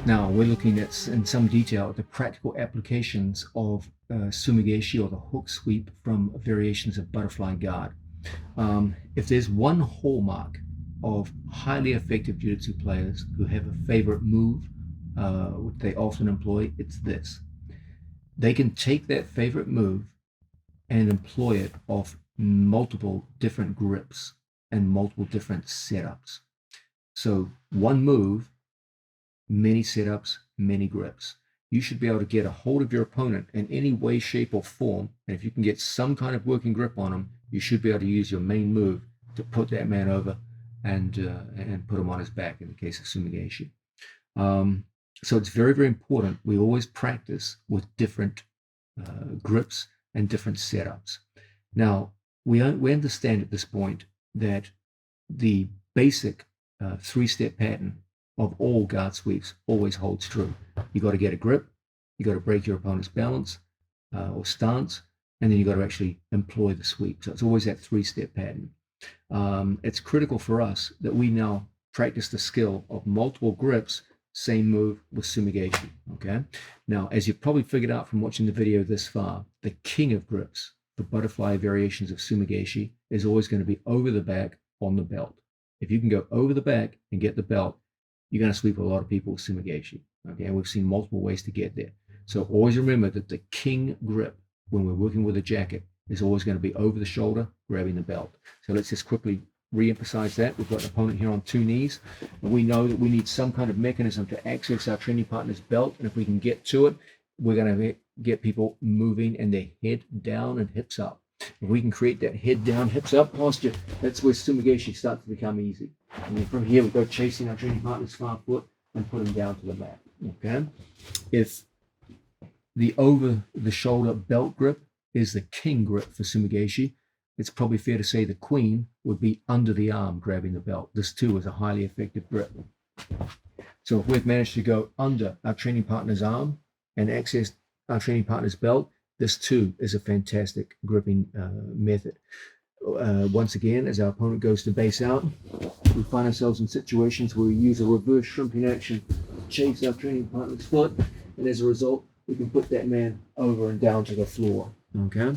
Now we're looking at, in some detail, at the practical applications of Sumigaeshi, or the hook sweep, from variations of butterfly guard. If there's one hallmark of highly effective jiu-jitsu players who have a favorite move, which they often employ, it's this. They can take that favorite move and employ it off multiple different grips and multiple different setups. So one move, many setups, many grips. You should be able to get a hold of your opponent in any way, shape, or form. And if you can get some kind of working grip on them, you should be able to use your main move to put that man over and put him on his back in the case of Sumigaeshi. So it's very, very important we always practice with different grips and different setups. Now, we understand at this point that the basic three-step pattern of all guard sweeps always holds true. You got to get a grip, you got to break your opponent's balance or stance, and then you got to actually employ the sweep. So it's always that three-step pattern. It's critical for us that we now practice the skill of multiple grips, same move with Sumigaeshi. Okay. Now, as you've probably figured out from watching the video this far, the king of grips for butterfly variations of Sumigaeshi is always going to be over the back on the belt. If you can go over the back and get the belt, you're going to sweep a lot of people with Sumigaeshi. Okay, and we've seen multiple ways to get there. So always remember that the king grip when we're working with a jacket is always going to be over the shoulder, grabbing the belt. So let's just quickly re-emphasize that. We've got an opponent here on two knees. We know that we need some kind of mechanism to access our training partner's belt, and if we can get to it, we're going to get people moving and their head down and hips up. If we can create that head down, hips up posture, that's where Sumigaeshi starts to become easy. And then from here, we go chasing our training partner's far foot and put him down to the mat. Okay? If the over-the-shoulder belt grip is the king grip for Sumigaeshi, it's probably fair to say the queen would be under the arm grabbing the belt. This too is a highly effective grip. So if we've managed to go under our training partner's arm and access our training partner's belt, this too is a fantastic gripping method. Once again, as our opponent goes to base out, we find ourselves in situations where we use a reverse shrimping action to chase our training partner's foot, and as a result, we can put that man over and down to the floor. Okay?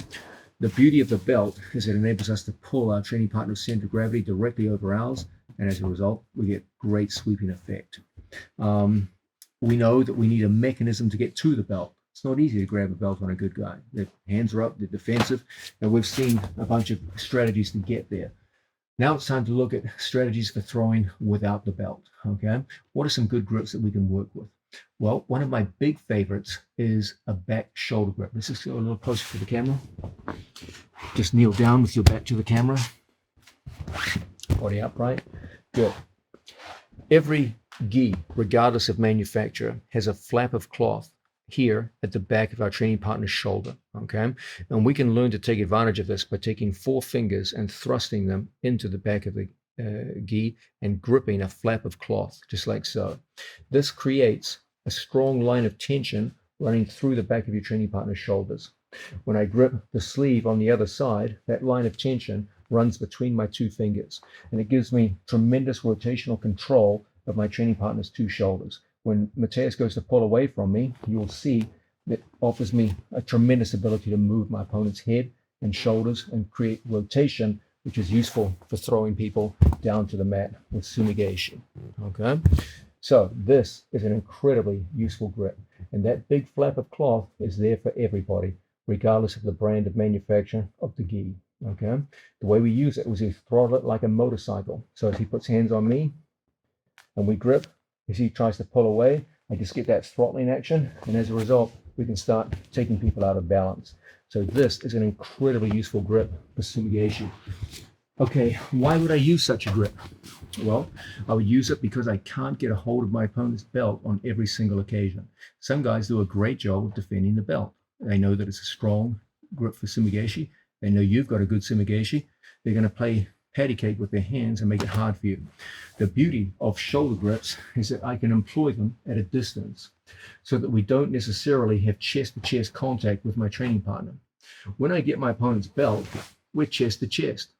The beauty of the belt is it enables us to pull our training partner's center of gravity directly over ours, and as a result, we get great sweeping effect. We know that we need a mechanism to get to the belt. It's not easy to grab a belt on a good guy. Their hands are up, they're defensive, and we've seen a bunch of strategies to get there. Now it's time to look at strategies for throwing without the belt. Okay, what are some good grips that we can work with? Well, one of my big favorites is a back shoulder grip. Let's just go a little closer to the camera. Just kneel down with your back to the camera. Body upright. Good. Every gi, regardless of manufacturer, has a flap of cloth here at the back of our training partner's shoulder. Okay, and we can learn to take advantage of this by taking 4 fingers and thrusting them into the back of the gi and gripping a flap of cloth, just like so. This creates a strong line of tension running through the back of your training partner's shoulders. When I grip the sleeve on the other side, that line of tension runs between my 2 fingers, and it gives me tremendous rotational control of my training partner's 2 shoulders. When Mateus goes to pull away from me, you'll see that offers me a tremendous ability to move my opponent's head and shoulders and create rotation which is useful for throwing people down to the mat with sumigaishi. Okay, so this is an incredibly useful grip, and that big flap of cloth is there for everybody, regardless of the brand of manufacture of the gi. Okay, the way we use it was we throttle it like a motorcycle. So as he puts hands on me and we grip, as he tries to pull away, I just get that throttling action, and as a result, we can start taking people out of balance. So this is an incredibly useful grip for sumigaishi. Okay, why would I use such a grip? Well, I would use it because I can't get a hold of my opponent's belt on every single occasion. Some guys do a great job of defending the belt. They know that it's a strong grip for sumigaishi. They know you've got a good sumigaishi. They're going to play patty cake with their hands and make it hard for you. The beauty of shoulder grips is that I can employ them at a distance so that we don't necessarily have chest-to-chest contact with my training partner. When I get my opponent's belt, we're chest to chest.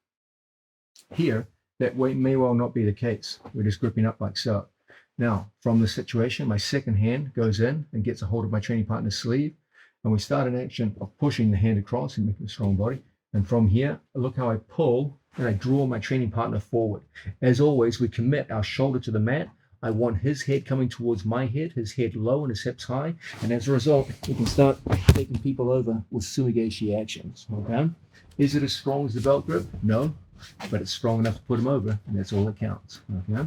Here, that may well not be the case. We're just gripping up like so. Now, from the situation, my second hand goes in and gets a hold of my training partner's sleeve, and we start an action of pushing the hand across and making a strong body. And from here, look how I pull and I draw my training partner forward. As always, we commit our shoulder to the mat. I want his head coming towards my head, his head low and his hips high. And as a result, we can start taking people over with sumigaishi actions. Okay? Is it as strong as the belt grip? No, but it's strong enough to put him over, and that's all that counts. Okay?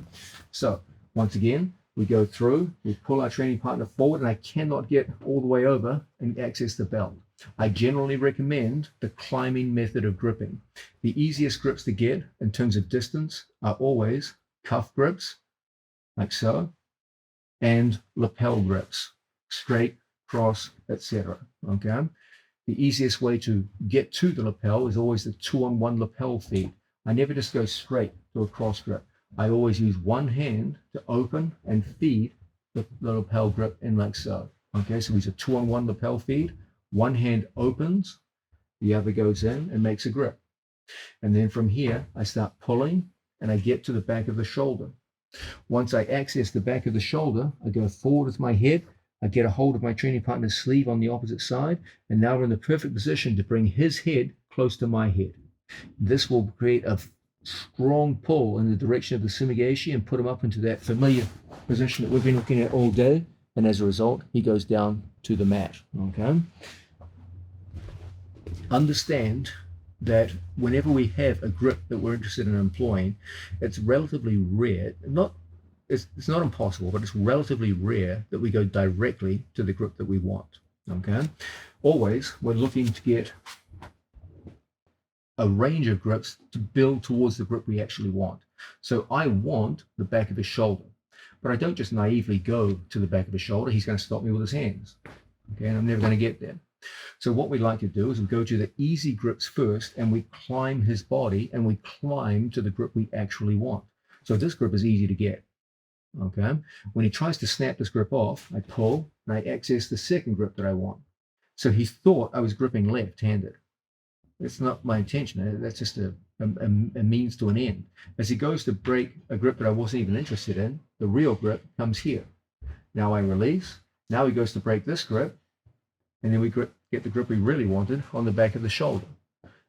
So once again, we go through, we pull our training partner forward, and I cannot get all the way over and access the belt. I generally recommend the climbing method of gripping. The easiest grips to get in terms of distance are always cuff grips, like so, and lapel grips, straight, cross, etc. Okay? The easiest way to get to the lapel is always the 2-on-1 lapel feed. I never just go straight to a cross grip. I always use one hand to open and feed the lapel grip in like so. Okay, so these are 2-on-1 lapel feed. One hand opens, the other goes in and makes a grip. And then from here, I start pulling and I get to the back of the shoulder. Once I access the back of the shoulder, I go forward with my head. I get a hold of my training partner's sleeve on the opposite side, and now we're in the perfect position to bring his head close to my head. This will create a strong pull in the direction of the sumigaishi and put him up into that familiar position that we've been looking at all day, and as a result, he goes down to the mat. Okay? Understand that whenever we have a grip that we're interested in employing, it's relatively rare, it's not impossible, but it's relatively rare that we go directly to the grip that we want. Okay? Always, we're looking to get a range of grips to build towards the grip we actually want. So I want the back of his shoulder, but I don't just naively go to the back of his shoulder. He's going to stop me with his hands. Okay, and I'm never going to get there. So what we like to do is we go to the easy grips first, and we climb his body, and we climb to the grip we actually want. So this grip is easy to get. Okay, when he tries to snap this grip off, I pull and I access the second grip that I want. So he thought I was gripping left-handed. It's not my intention. That's just a means to an end. As he goes to break a grip that I wasn't even interested in, the real grip comes here. Now I release. Now he goes to break this grip, and then we get the grip we really wanted on the back of the shoulder.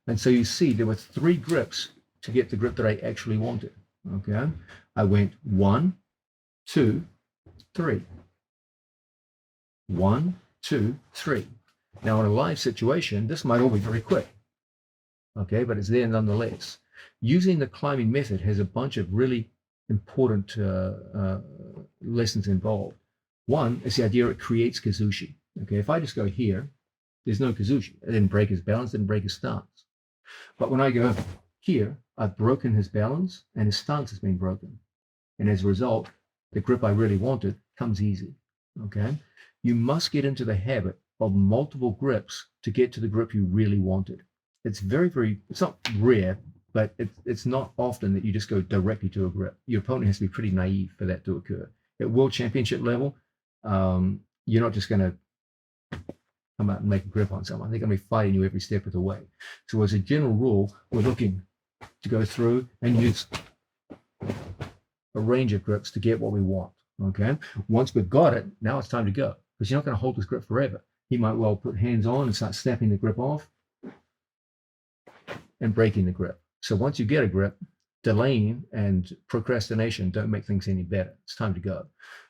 And so you see there were 3 grips to get the grip that I actually wanted. Okay, I went 1, 2, 3. 1, 2, 3. Now in a live situation, this might all be very quick. Okay, but it's there nonetheless. Using the climbing method has a bunch of really important lessons involved. One is the idea it creates kazushi. Okay, if I just go here, there's no kazushi. I didn't break his balance, didn't break his stance. But when I go here, I've broken his balance and his stance has been broken. And as a result, the grip I really wanted comes easy. Okay, you must get into the habit of multiple grips to get to the grip you really wanted. It's it's not rare, but it's not often that you just go directly to a grip. Your opponent has to be pretty naive for that to occur. At World Championship level, you're not just going to come out and make a grip on someone. They're going to be fighting you every step of the way. So as a general rule, we're looking to go through and use a range of grips to get what we want. Okay. Once we've got it, now it's time to go, because you're not going to hold this grip forever. He might well put hands on and start snapping the grip off and breaking the grip. So once you get a grip, delaying and procrastination don't make things any better. It's time to go.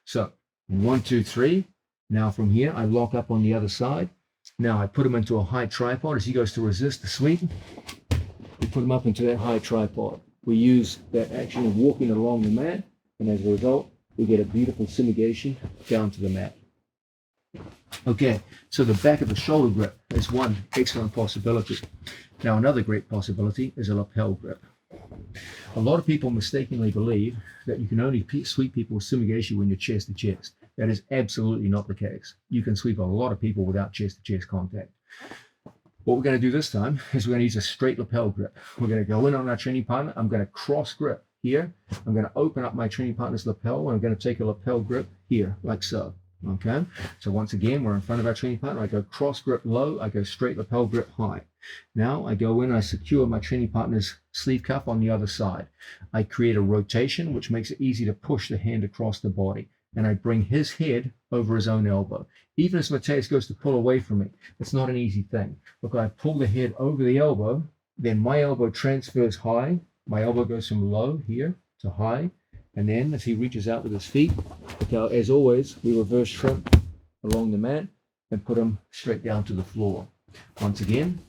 So 1, 2, 3. Now from here, I lock up on the other side. Now I put him into a high tripod as he goes to resist the sweep. We put him up into that high tripod. We use that action of walking along the mat, and as a result, we get a beautiful sumigation down to the mat. Okay, so the back of the shoulder grip is one excellent possibility. Now another great possibility is a lapel grip. A lot of people mistakenly believe that you can only sweep people with sumigation when you're chest to chest. That is absolutely not the case. You can sweep a lot of people without chest to chest contact. What we're going to do this time is we're going to use a straight lapel grip. We're going to go in on our training partner. I'm going to cross grip here. I'm going to open up my training partner's lapel, and I'm going to take a lapel grip here, like so. Okay, so once again, we're in front of our training partner. I go cross grip low, I go straight lapel grip high. Now I go in, I secure my training partner's sleeve cuff on the other side. I create a rotation, which makes it easy to push the hand across the body. And I bring his head over his own elbow. Even as Mateus goes to pull away from me, it's not an easy thing. Look, I pull the head over the elbow, then my elbow transfers high. My elbow goes from low here to high. And then as he reaches out with his feet, as always, we reverse shrimp along the mat and put him straight down to the floor. Once again,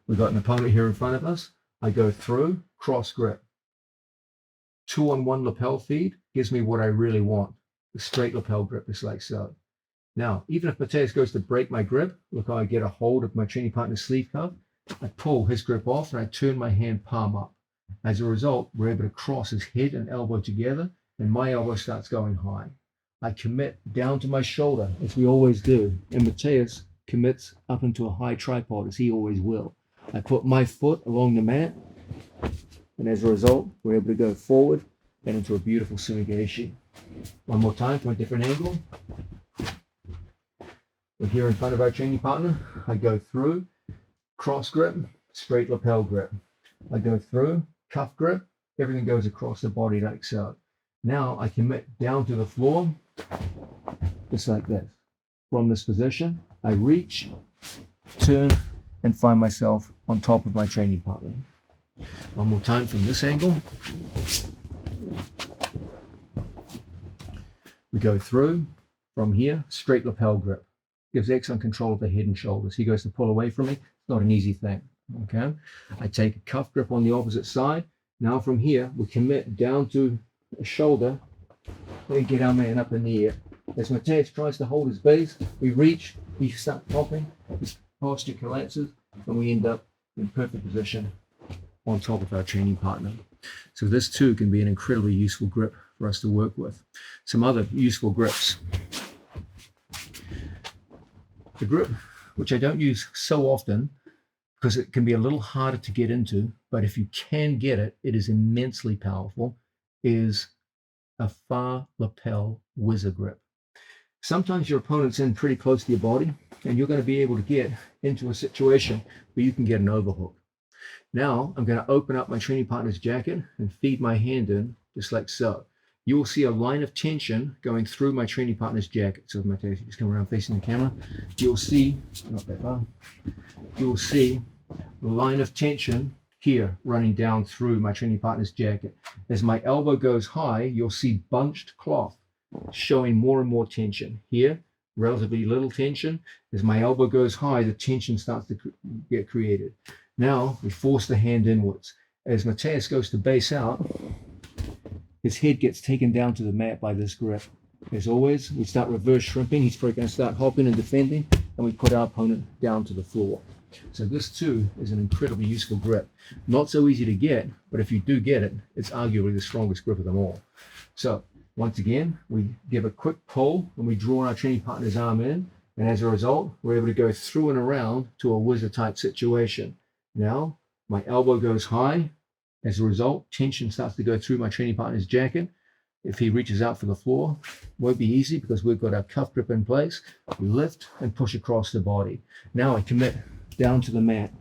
we've got an opponent here in front of us. I go through, cross grip. 2-on-1 lapel feed gives me what I really want. The straight lapel grip, just like so. Now, even if Mateus goes to break my grip, look how I get a hold of my training partner's sleeve cuff. I pull his grip off and I turn my hand palm up. As a result, we're able to cross his head and elbow together, and my elbow starts going high. I commit down to my shoulder, as we always do, and Mateus commits up into a high tripod, as he always will. I put my foot along the mat, and as a result, we're able to go forward and into a beautiful sumigation. One more time from a different angle. We're here in front of our training partner. I go through, cross grip, straight lapel grip. I go through, cuff grip, everything goes across the body like so. Now I commit down to the floor, just like this. From this position, I reach, turn, and find myself on top of my training partner. One more time from this angle. We go through, from here, straight lapel grip. Gives excellent control of the head and shoulders. He goes to pull away from me. It's not an easy thing. Okay, I take a cuff grip on the opposite side. Now from here, we commit down to a shoulder and get our man up in the air. As Mateus tries to hold his base, we reach, we start popping, his posture collapses, and we end up in perfect position on top of our training partner. So this too can be an incredibly useful grip for us to work with. Some other useful grips. The grip, which I don't use so often, because it can be a little harder to get into, but if you can get it, it is immensely powerful, is a far lapel whizzer grip. Sometimes your opponent's in pretty close to your body, and you're going to be able to get into a situation where you can get an overhook. Now, I'm going to open up my training partner's jacket and feed my hand in, just like so. You will see a line of tension going through my training partner's jacket. So Mateus, you just come around facing the camera. You'll see, not that far, you'll see the line of tension here running down through my training partner's jacket. As my elbow goes high, you'll see bunched cloth showing more and more tension. Here, relatively little tension. As my elbow goes high, the tension starts to get created. Now, we force the hand inwards. As Mateus goes to base out, his head gets taken down to the mat by this grip. As always, we start reverse shrimping. He's probably going to start hopping and defending, and we put our opponent down to the floor. So this too is an incredibly useful grip. Not so easy to get, but if you do get it, it's arguably the strongest grip of them all. So once again, we give a quick pull and we draw our training partner's arm in, and as a result, we're able to go through and around to a whizzer type situation. Now, my elbow goes high. As a result, tension starts to go through my training partner's jacket. If he reaches out for the floor, won't be easy because we've got our cuff grip in place. We lift and push across the body. Now I commit down to the mat.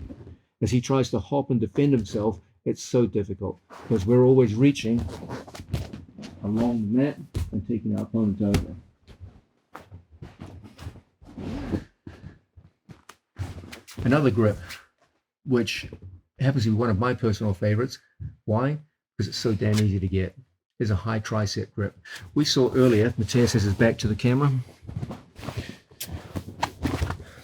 As he tries to hop and defend himself, it's so difficult because we're always reaching along the mat and taking our opponent over. Another grip which happens to be one of my personal favorites. Why? Because it's so damn easy to get, is a high tricep grip. We saw earlier, Mateus has his back to the camera,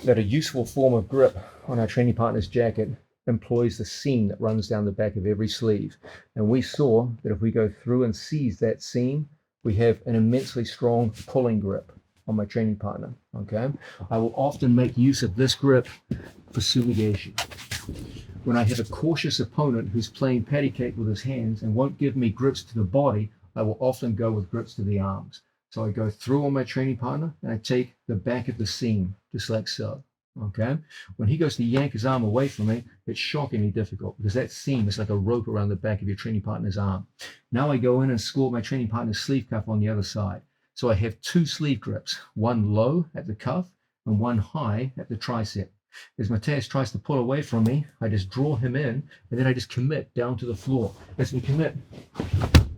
that a useful form of grip on our training partner's jacket employs the seam that runs down the back of every sleeve. And we saw that if we go through and seize that seam, we have an immensely strong pulling grip on my training partner, okay? I will often make use of this grip for sumigation. When I have a cautious opponent who's playing patty cake with his hands and won't give me grips to the body, I will often go with grips to the arms. So I go through on my training partner and I take the back of the seam, just like so, okay? When he goes to yank his arm away from me, it's shockingly difficult because that seam is like a rope around the back of your training partner's arm. Now I go in and score my training partner's sleeve cuff on the other side. So I have two sleeve grips, one low at the cuff and one high at the tricep. As Mateus tries to pull away from me, I just draw him in and then I just commit down to the floor. As we commit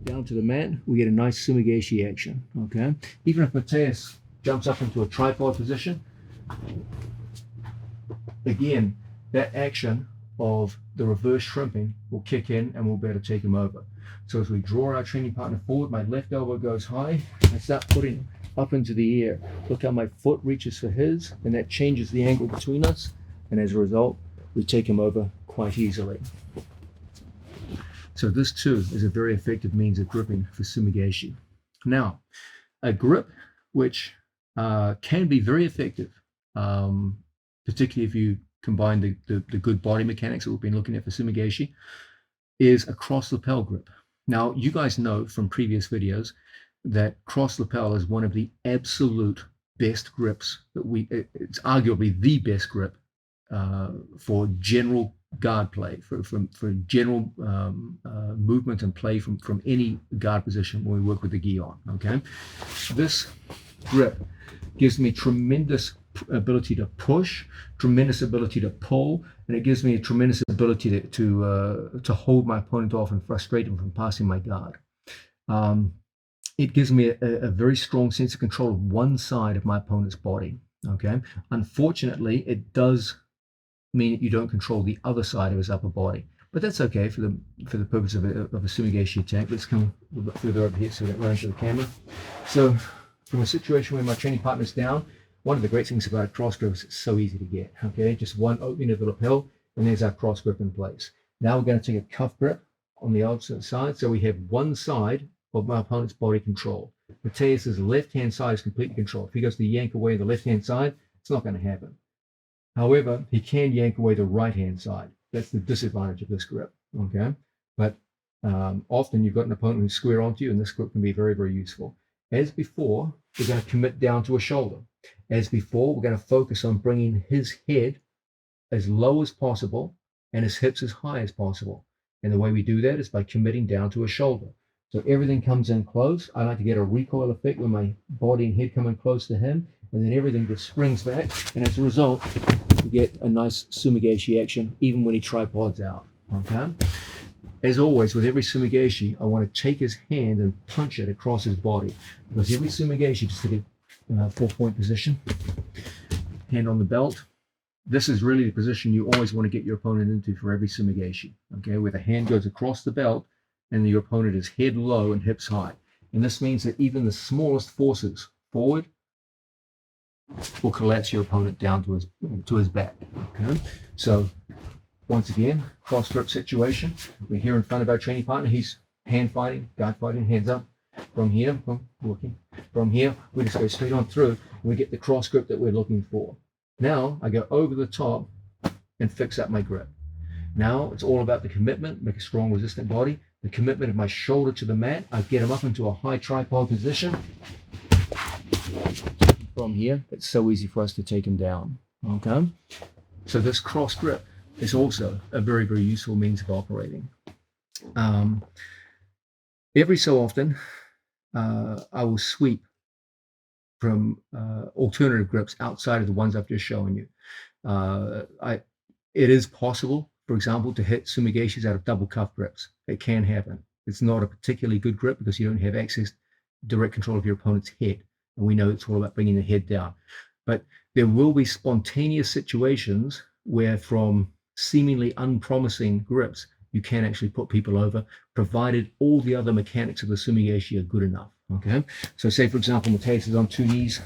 down to the mat, we get a nice sumigashi action, okay? Even if Mateus jumps up into a tripod position, again, that action of the reverse shrimping will kick in and we'll be able to take him over. So as we draw our training partner forward, my left elbow goes high, I start putting up into the air. Look how my foot reaches for his, and that changes the angle between us, and as a result, we take him over quite easily. So this too is a very effective means of gripping for sumigashi. Now, a grip which can be very effective, particularly if you combine the good body mechanics that we've been looking at for sumigashi, is a cross lapel grip. Now, you guys know from previous videos that cross lapel is one of the absolute best grips that it's arguably the best grip for general guard play, for general movement and play from any guard position when we work with the gi on, okay? This grip gives me tremendous ability to push, tremendous ability to pull, and it gives me a tremendous ability to hold my opponent off and frustrate him from passing my guard. It gives me a very strong sense of control of one side of my opponent's body, okay? Unfortunately, it does mean that you don't control the other side of his upper body, but that's okay for the purpose of a sumigashi attack. Let's come a little bit further over here so we don't run into the camera. So from a situation where my training partner's down, one of the great things about a cross grip is it's so easy to get, okay? Just one opening of the lapel, and there's our cross grip in place. Now we're going to take a cuff grip on the opposite side, so we have one side of my opponent's body control. Mateus's left-hand side is completely controlled. If he goes to yank away the left-hand side, it's not going to happen. However, he can yank away the right-hand side. That's the disadvantage of this grip, okay? But often you've got an opponent who's square onto you, and this grip can be very, very useful. As before, we're going to commit down to a shoulder. As before, we're going to focus on bringing his head as low as possible and his hips as high as possible. And the way we do that is by committing down to a shoulder. So everything comes in close. I like to get a recoil effect when my body and head come in close to him, and then everything just springs back. And as a result, we get a nice sumigashi action, even when he tripods out, okay? As always, with every sumigashi, I want to take his hand and punch it across his body. Because every sumigashi, just to get 4-point position, hand on the belt. This is really the position you always want to get your opponent into for every sumigashi, okay? Where the hand goes across the belt and your opponent is head low and hips high. And this means that even the smallest forces forward will collapse your opponent down to his back, okay? So once again, cross grip situation. We're here in front of our training partner. He's hand fighting, guard fighting, hands up. From here, from here, we just go straight on through and we get the cross grip that we're looking for. Now I go over the top and fix up my grip. Now it's all about the commitment, make a strong resistant body, the commitment of my shoulder to the mat. I get him up into a high tripod position. From here, it's so easy for us to take him down, okay? So this cross grip is also a very, very useful means of operating. Every so often, I will sweep from alternative grips outside of the ones I've just shown you. It is possible, for example, to hit sumigashis out of double cuff grips. It can happen. It's not a particularly good grip because you don't have access, direct control of your opponent's head. And we know it's all about bringing the head down. But there will be spontaneous situations where from seemingly unpromising grips, you can actually put people over, provided all the other mechanics of the sumigaeshi are good enough. Okay, so say for example, Mateus is on 2 knees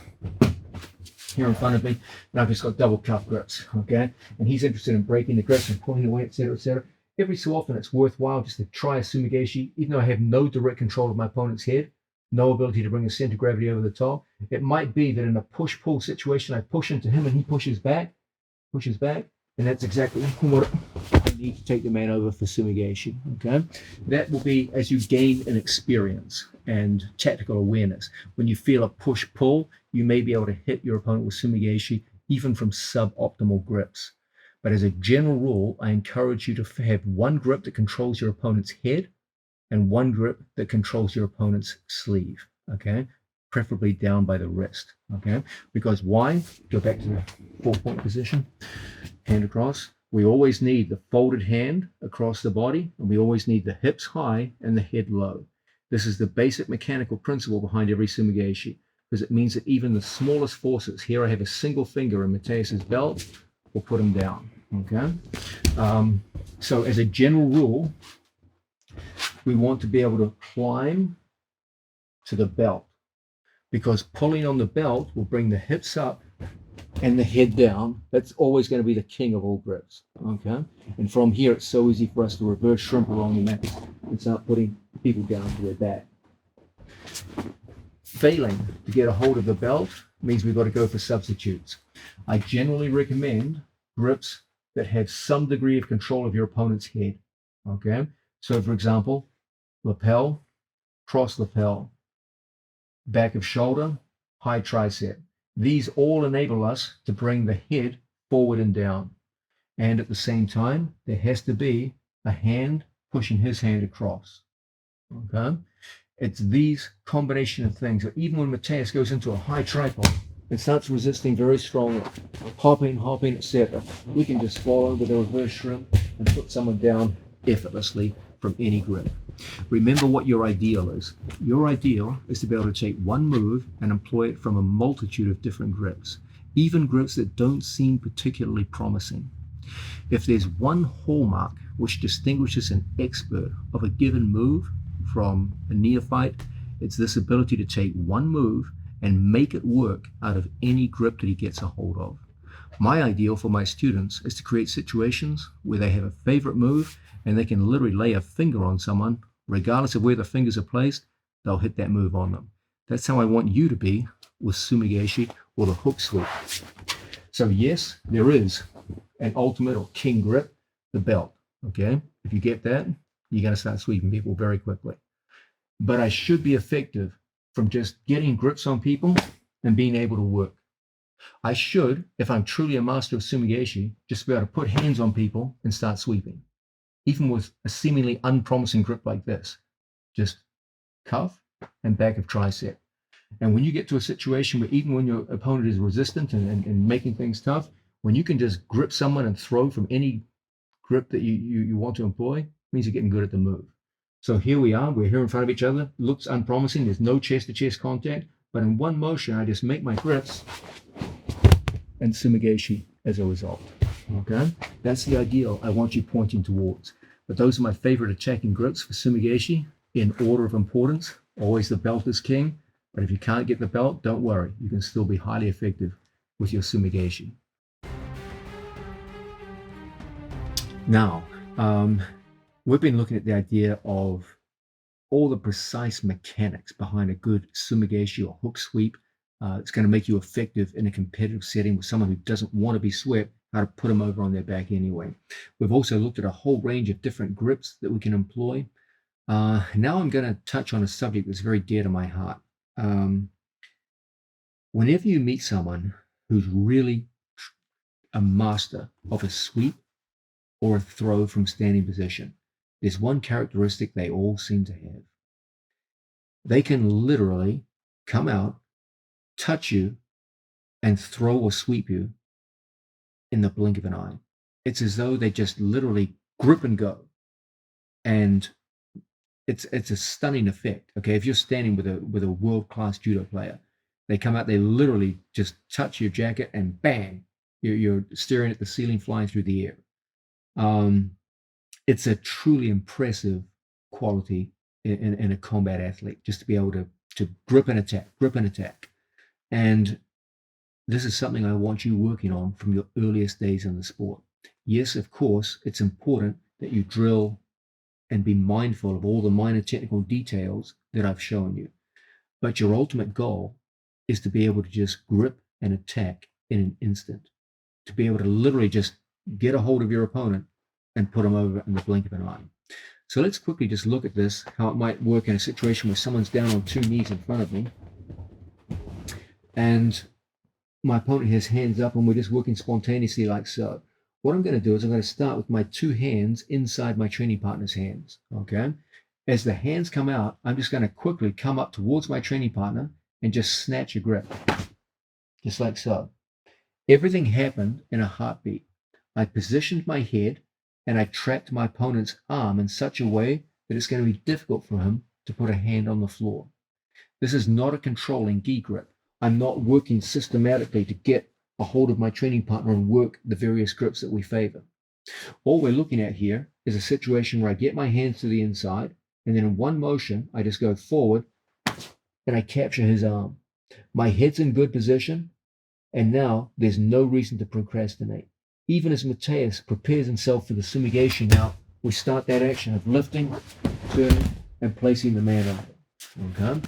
here in front of me, and I've just got double cuff grips. Okay, and he's interested in breaking the grips and pulling away, etc., etc. Every so often, it's worthwhile just to try a sumigaeshi, even though I have no direct control of my opponent's head, no ability to bring the center of gravity over the top. It might be that in a push-pull situation, I push into him and he pushes back, and that's exactly what I need to take the man over for sumigaeshi. Okay, that will be as you gain an experience and tactical awareness. When you feel a push-pull, you may be able to hit your opponent with sumigaeshi even from suboptimal grips. But as a general rule, I encourage you to have one grip that controls your opponent's head and one grip that controls your opponent's sleeve. Okay, preferably down by the wrist. Okay, because why? Go back to the 4-point position. Hand across. We always need the folded hand across the body, and we always need the hips high and the head low. This is the basic mechanical principle behind every sumigaeshi, because it means that even the smallest forces, here I have a single finger in Mateus's belt, will put him down. Okay, so as a general rule, we want to be able to climb to the belt, because pulling on the belt will bring the hips up and the head down. That's always going to be the king of all grips. Okay, and from here it's so easy for us to reverse shrimp along the mat and start putting people down to their back. Failing to get a hold of the belt means we've got to go for substitutes. I generally recommend grips that have some degree of control of your opponent's head. Okay, so for example, lapel, cross lapel, back of shoulder, high tricep. These all enable us to bring the head forward and down. And at the same time, there has to be a hand pushing his hand across. Okay, it's these combination of things. Even when Mateus goes into a high tripod and starts resisting very strongly, hopping, etc., we can just follow with a reverse shrimp and put someone down effortlessly from any grip. Remember what your ideal is. Your ideal is to be able to take one move and employ it from a multitude of different grips, even grips that don't seem particularly promising. If there's one hallmark which distinguishes an expert of a given move from a neophyte, it's this ability to take one move and make it work out of any grip that he gets a hold of. My ideal for my students is to create situations where they have a favorite move and they can literally lay a finger on someone, regardless of where the fingers are placed, they'll hit that move on them. That's how I want you to be with sumigaeshi or the hook sweep. So yes, there is an ultimate or king grip, the belt. Okay, if you get that, you're going to start sweeping people very quickly. But I should be effective from just getting grips on people and being able to work. I should, if I'm truly a master of sumigaeshi, just be able to put hands on people and start sweeping, even with a seemingly unpromising grip like this. Just cuff and back of tricep. And when you get to a situation where even when your opponent is resistant and making things tough, when you can just grip someone and throw from any grip that you want to employ, means you're getting good at the move. So here we are, we're here in front of each other, looks unpromising, there's no chest-to-chest contact, but in one motion, I just make my grips and sumigaeshi as a result. Okay, that's the ideal I want you pointing towards. But those are my favorite attacking grips for sumigaeshi in order of importance. Always the belt is king, but if you can't get the belt, don't worry, you can still be highly effective with your sumigaeshi. Now, we've been looking at the idea of all the precise mechanics behind a good sumigaeshi or hook sweep. It's going to make you effective in a competitive setting with someone who doesn't want to be swept, how to put them over on their back anyway. We've also looked at a whole range of different grips that we can employ. Now I'm going to touch on a subject that's very dear to my heart. Whenever you meet someone who's really a master of a sweep or a throw from standing position, there's one characteristic they all seem to have. They can literally come out, touch you, and throw or sweep you in the blink of an eye. It's as though they just literally grip and go. And it's a stunning effect. Okay, if you're standing with a world-class judo player, they come out, they literally just touch your jacket and bang, you're staring at the ceiling, flying through the air. It's a truly impressive quality in a combat athlete, just to be able to grip and attack. And this is something I want you working on from your earliest days in the sport. Yes, of course, it's important that you drill and be mindful of all the minor technical details that I've shown you. But your ultimate goal is to be able to just grip and attack in an instant, to be able to literally just get a hold of your opponent and put them over in the blink of an eye. So let's quickly just look at this, how it might work in a situation where someone's down on 2 knees in front of me, and my opponent has hands up and we're just working spontaneously like so. What I'm going to do is I'm going to start with my 2 hands inside my training partner's hands, okay? As the hands come out, I'm just going to quickly come up towards my training partner and just snatch a grip, just like so. Everything happened in a heartbeat. I positioned my head and I trapped my opponent's arm in such a way that it's going to be difficult for him to put a hand on the floor. This is not a controlling gi grip. I'm not working systematically to get a hold of my training partner and work the various grips that we favor. All we're looking at here is a situation where I get my hands to the inside, and then in one motion, I just go forward and I capture his arm. My head's in good position, and now there's no reason to procrastinate. Even as Mateus prepares himself for the sumigation, now we start that action of lifting, turning, and placing the man under. Okay?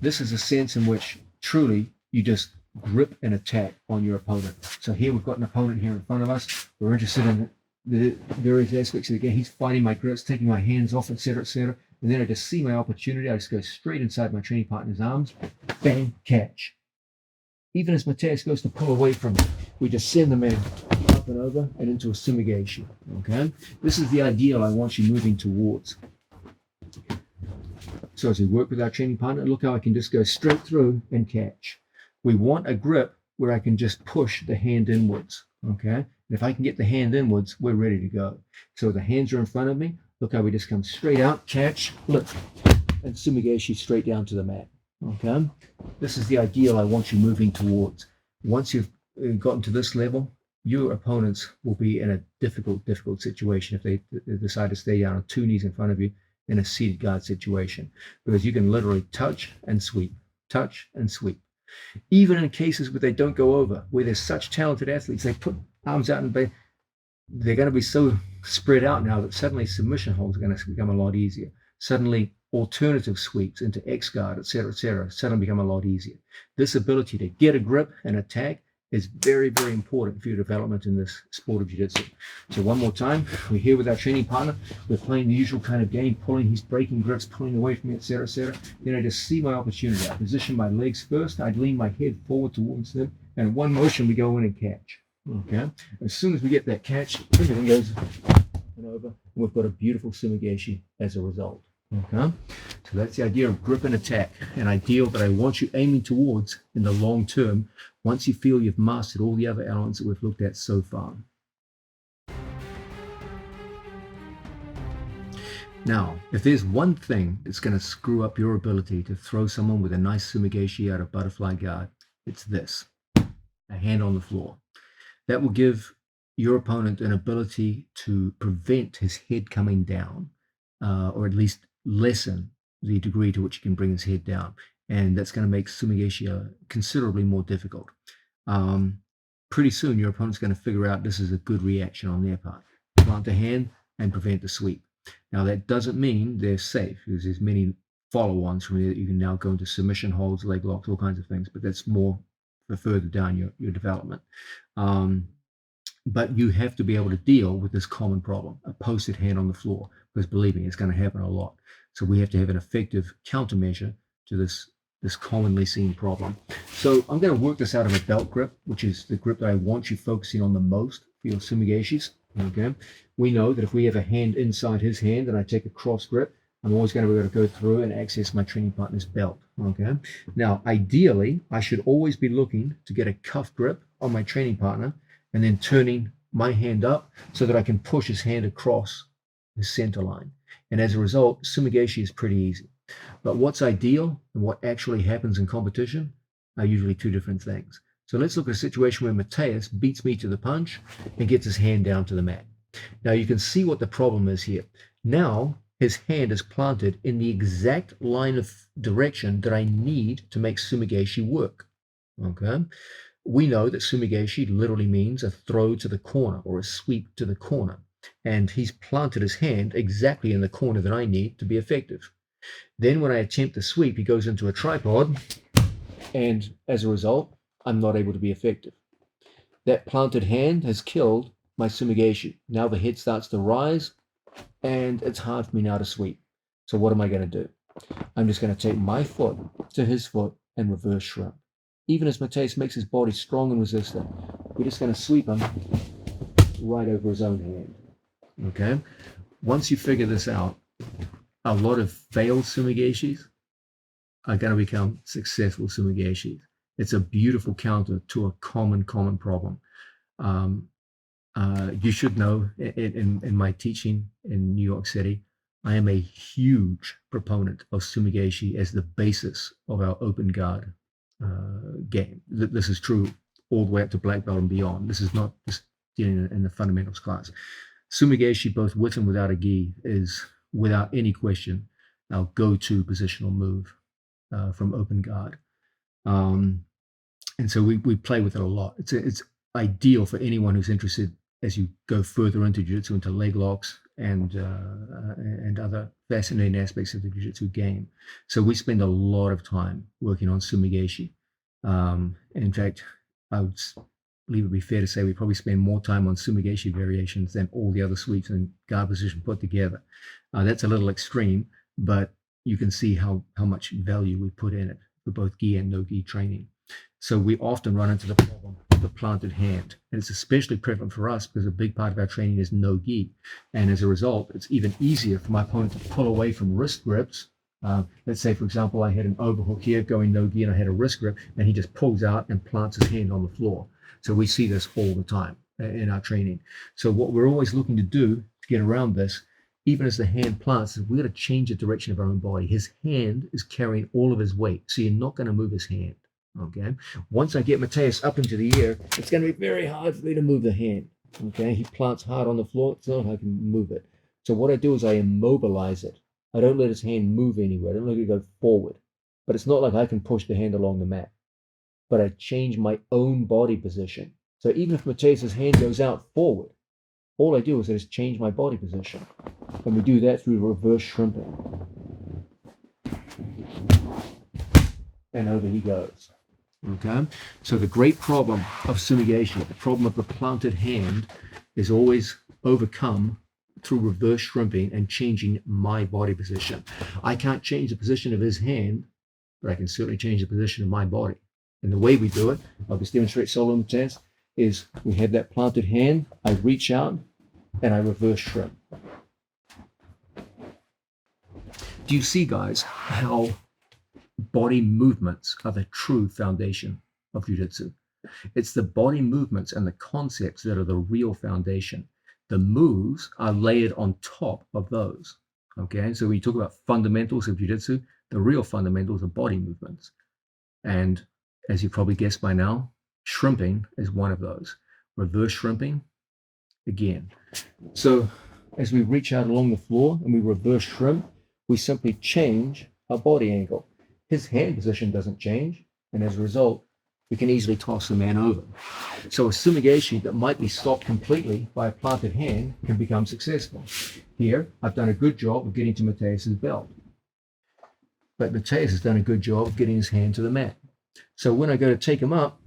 This is a sense in which truly you just grip and attack on your opponent. So here we've got an opponent here in front of us. We're interested in the various aspects of the game. He's fighting my grips, taking my hands off, etc., etc. And then I just see my opportunity. I just go straight inside my training partner's arms, bang, catch. Even as Mateus goes to pull away from me, we just send the man up and over and into a sumigation. Okay? This is the ideal I want you moving towards. So as we work with our training partner, look how I can just go straight through and catch. We want a grip where I can just push the hand inwards. Okay? And if I can get the hand inwards, we're ready to go. So the hands are in front of me. Look how we just come straight out, catch, lift, and sumigashi straight down to the mat. Okay? This is the ideal I want you moving towards. Once you've gotten to this level, your opponents will be in a difficult situation if they decide to stay down on 2 knees in front of you in a seated guard situation, because you can literally touch and sweep. Even in cases where they don't go over, where there's such talented athletes, they put arms out and they're going to be so spread out now that suddenly submission holds are going to become a lot easier. Suddenly alternative sweeps into X guard, etc., suddenly become a lot easier. This ability to get a grip and attack is very, very important for your development in this sport of jiu-jitsu. So one more time, we're here with our training partner. We're playing the usual kind of game, pulling, he's breaking grips, pulling away from me, etc., etc. Then I just see my opportunity. I position my legs first. I lean my head forward towards them, and in one motion, we go in and catch. Okay? As soon as we get that catch, everything goes and over, and we've got a beautiful sumigashi as a result. Okay? So that's the idea of grip and attack, an ideal that I want you aiming towards in the long term once you feel you've mastered all the other elements that we've looked at so far. Now, if there's one thing that's going to screw up your ability to throw someone with a nice sumigashi out of butterfly guard, it's this: a hand on the floor. That will give your opponent an ability to prevent his head coming down, or at least lessen the degree to which he can bring his head down. And that's going to make sumigashi considerably more difficult. Pretty soon, your opponent's going to figure out this is a good reaction on their part. Plant a hand and prevent the sweep. Now, that doesn't mean they're safe, because there's many follow-ons from there that you can now go into submission holds, leg locks, all kinds of things, but that's more for further down your development. But you have to be able to deal with this common problem, a posted hand on the floor, because believe me, it's going to happen a lot. So we have to have an effective countermeasure to this commonly seen problem. So I'm going to work this out of a belt grip, which is the grip that I want you focusing on the most for your sumigashis. Okay, we know that if we have a hand inside his hand and I take a cross grip, I'm always going to be able to go through and access my training partner's belt. Okay, now ideally, I should always be looking to get a cuff grip on my training partner and then turning my hand up so that I can push his hand across the center line. And as a result, sumigashi is pretty easy. But what's ideal and what actually happens in competition are usually two different things. So let's look at a situation where Mateus beats me to the punch and gets his hand down to the mat. Now you can see what the problem is here. Now his hand is planted in the exact line of direction that I need to make Sumigeshi work. Okay. We know that Sumigeshi literally means a throw to the corner or a sweep to the corner. And he's planted his hand exactly in the corner that I need to be effective. Then when I attempt the sweep, he goes into a tripod, and as a result, I'm not able to be effective. That planted hand has killed my Sumigeshi. Now the head starts to rise, and it's hard for me now to sweep. So what am I going to do? I'm just going to take my foot to his foot and reverse shrimp. Even as Mateus makes his body strong and resistant, we're just going to sweep him right over his own hand. Okay? Once you figure this out, a lot of failed Sumigeshis are going to become successful Sumigeshis. It's a beautiful counter to a common problem. You should know in my teaching in New York City, I am a huge proponent of Sumigeshi as the basis of our open guard game. This is true all the way up to black belt and beyond. This is not just in the fundamentals class. Sumigeshi, both with and without a gi, is without any question our go-to positional move from open guard. And so we play with it a lot. It's ideal for anyone who's interested as you go further into jiu-jitsu, into leg locks and other fascinating aspects of the jiu-jitsu game. So we spend a lot of time working on Sumigeshi. In fact, I would believe it would be fair to say we probably spend more time on Sumigeshi variations than all the other sweeps and guard position put together. That's a little extreme, but you can see how much value we put in it for both gi and no gi training. So we often run into the problem of the planted hand. And it's especially prevalent for us because a big part of our training is no gi. And as a result, it's even easier for my opponent to pull away from wrist grips. Let's say, for example, I had an overhook here going no gi and I had a wrist grip, and he just pulls out and plants his hand on the floor. So we see this all the time in our training. So what we're always looking to do to get around this, even as the hand plants, is we've got to change the direction of our own body. His hand is carrying all of his weight, so you're not going to move his hand. Okay. Once I get Mateus up into the air, it's going to be very hard for me to move the hand. Okay. He plants hard on the floor. It's not how I can move it. So what I do is I immobilize it. I don't let his hand move anywhere. I don't let it go forward. But it's not like I can push the hand along the mat. But I change my own body position. So even if Mateus's hand goes out forward, all I do is I just change my body position. And we do that through reverse shrimping. And over he goes. Okay, so the great problem of Sumigeshi, the problem of the planted hand, is always overcome through reverse shrimping and changing my body position. I can't change the position of his hand, but I can certainly change the position of my body. And the way we do it, I'll just demonstrate solo in the test, is we have that planted hand, I reach out, and I reverse shrimp. Do you see, guys, how body movements are the true foundation of jiu-jitsu? It's the body movements and the concepts that are the real foundation. The moves are layered on top of those. Okay, so when you talk about fundamentals of jiu-jitsu, the real fundamentals are body movements. And as you probably guessed by now, shrimping is one of those. Reverse shrimping, again. So as we reach out along the floor and we reverse shrimp, we simply change our body angle. His hand position doesn't change, and as a result, we can easily toss the man over. So a Sumigeshi that might be stopped completely by a planted hand can become successful. Here, I've done a good job of getting to Mateus's belt. But Mateus has done a good job of getting his hand to the mat. So when I go to take him up,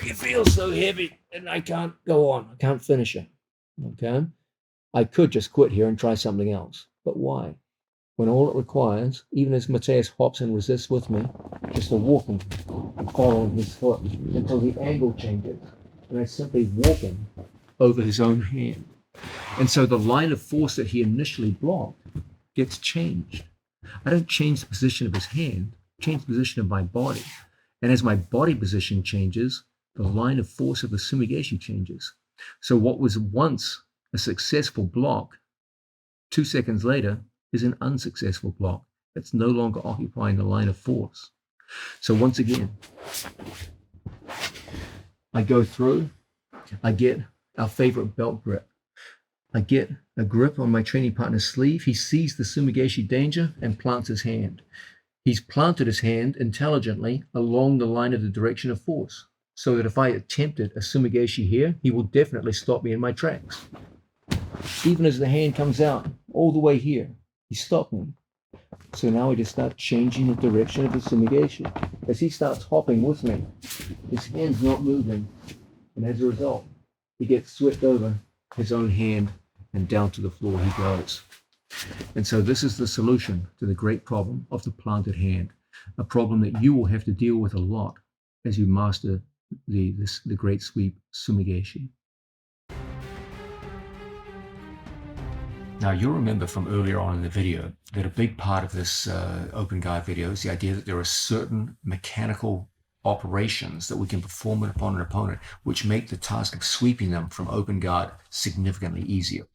he feels so heavy, and I can't go on. I can't finish him. Okay? I could just quit here and try something else. But why? When all it requires, even as Mateus hops and resists with me, just to walk him and follow his foot until the angle changes. And I simply walk him over his own hand. And so the line of force that he initially blocked gets changed. I don't change the position of his hand, I change the position of my body. And as my body position changes, the line of force of the Sumigeshi changes. So what was once a successful block, 2 seconds later, is an unsuccessful block that's no longer occupying the line of force. So once again, I go through, I get our favorite belt grip. I get a grip on my training partner's sleeve. He sees the Sumigaeshi danger and plants his hand. He's planted his hand intelligently along the line of the direction of force, so that if I attempted a Sumigaeshi here, he will definitely stop me in my tracks. Even as the hand comes out all the way here, he stopped me. So now I just start changing the direction of the Sumigaeshi. As he starts hopping with me, his hand's not moving, and as a result, he gets swept over his own hand and down to the floor he goes. And so this is the solution to the great problem of the planted hand, a problem that you will have to deal with a lot as you master the great sweep Sumigaeshi. Now, you'll remember from earlier on in the video that a big part of this open guard video is the idea that there are certain mechanical operations that we can perform upon an opponent which make the task of sweeping them from open guard significantly easier.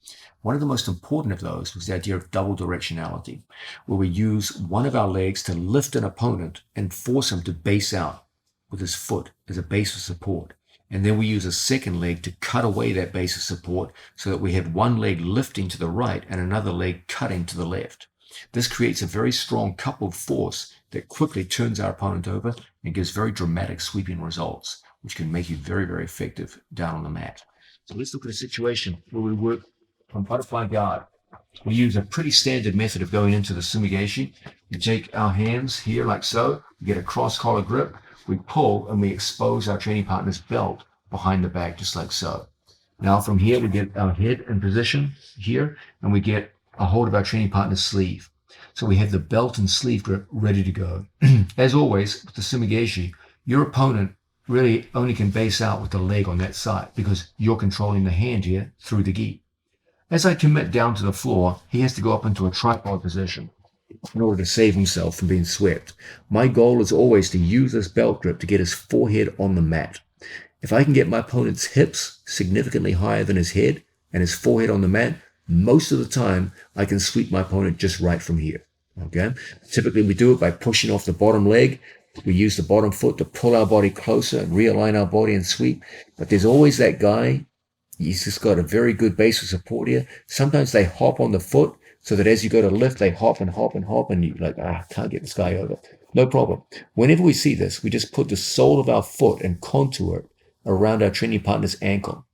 One of the most important of those was the idea of double directionality, where we use one of our legs to lift an opponent and force him to base out with his foot as a base of support. And then we use a second leg to cut away that base of support so that we have one leg lifting to the right and another leg cutting to the left. This creates a very strong coupled force that quickly turns our opponent over and gives very dramatic sweeping results, which can make you very, very effective down on the mat. So let's look at a situation where we work on butterfly guard. We use a pretty standard method of going into the Sumigaeshi. We take our hands here like so, we get a cross collar grip, we pull and we expose our training partner's belt behind the back, just like so. Now from here, we get our head in position here, and we get a hold of our training partner's sleeve. So we have the belt and sleeve grip ready to go. As always, with the Sumigaeshi, your opponent really only can base out with the leg on that side because you're controlling the hand here through the gi. As I commit down to the floor, he has to go up into a tripod position in order to save himself from being swept. My goal is always to use this belt grip to get his forehead on the mat. If I can get my opponent's hips significantly higher than his head and his forehead on the mat, most of the time I can sweep my opponent just right from here. Okay? Typically we do it by pushing off the bottom leg. We use the bottom foot to pull our body closer and realign our body and sweep. But there's always that guy. He's just got a very good base of support here. Sometimes they hop on the foot so that as you go to lift, they hop and hop and hop, and you're like, can't get this guy over. No problem. Whenever we see this, we just put the sole of our foot and contour it around our training partner's ankle,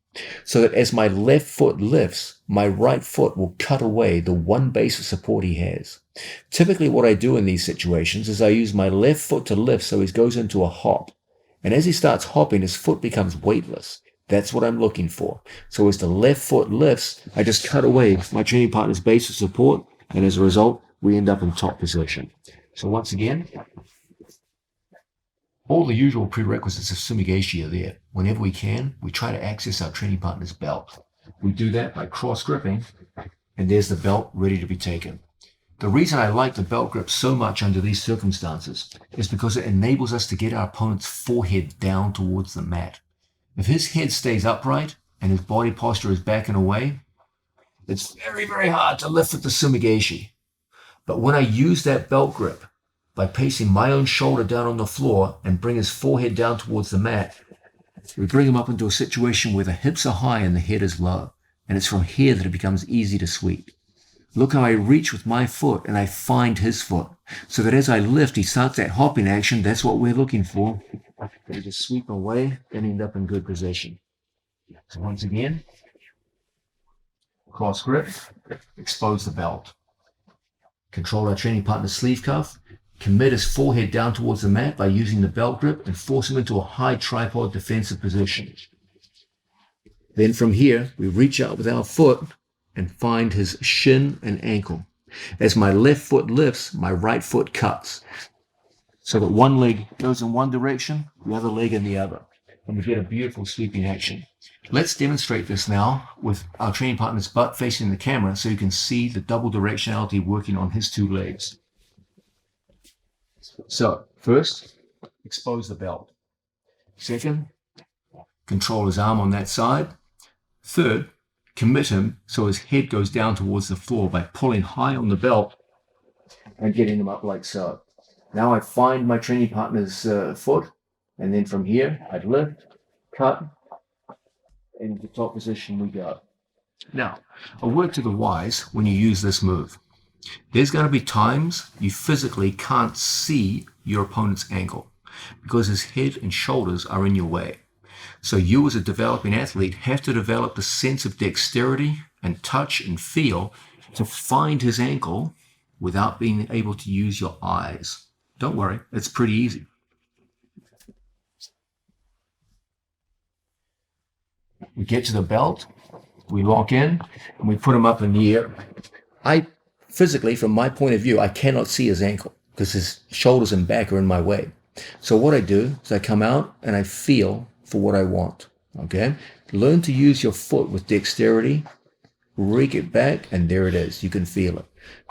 so that as my left foot lifts, my right foot will cut away the one base of support he has. Typically what I do in these situations is I use my left foot to lift so he goes into a hop. And as he starts hopping, his foot becomes weightless. That's what I'm looking for. So as the left foot lifts, I just cut away my training partner's base of support, and as a result, we end up in top position. So once again, all the usual prerequisites of Sumigaeshi are there. Whenever we can, we try to access our training partner's belt. We do that by cross gripping, and there's the belt ready to be taken. The reason I like the belt grip so much under these circumstances is because it enables us to get our opponent's forehead down towards the mat. If his head stays upright and his body posture is backing away, it's very, very hard to lift with the Sumigaeshi. But when I use that belt grip, by placing my own shoulder down on the floor and bring his forehead down towards the mat, we bring him up into a situation where the hips are high and the head is low. And it's from here that it becomes easy to sweep. Look how I reach with my foot and I find his foot, so that as I lift, he starts that hopping action. That's what we're looking for. And just sweep away and end up in good position. So once again, cross grip, expose the belt. Control our training partner's sleeve cuff. Commit his forehead down towards the mat by using the belt grip and force him into a high tripod defensive position. Then from here, we reach out with our foot and find his shin and ankle. As my left foot lifts, my right foot cuts, so that one leg goes in one direction, the other leg in the other. And we get a beautiful sweeping action. Let's demonstrate this now with our training partner's butt facing the camera so you can see the double directionality working on his two legs. So, first, expose the belt. Second, control his arm on that side. Third, commit him so his head goes down towards the floor by pulling high on the belt and getting him up like so. Now I find my training partner's foot, and then from here, I lift, cut, and into top position we go. Now, a word to the wise when you use this move. There's going to be times you physically can't see your opponent's ankle because his head and shoulders are in your way. So you as a developing athlete have to develop the sense of dexterity and touch and feel to find his ankle without being able to use your eyes. Don't worry, it's pretty easy. We get to the belt, we lock in, and we put him up in the air. I physically, from my point of view, I cannot see his ankle because his shoulders and back are in my way. So what I do is I come out and I feel for what I want. Okay? Learn to use your foot with dexterity, rake it back, and there it is. You can feel it.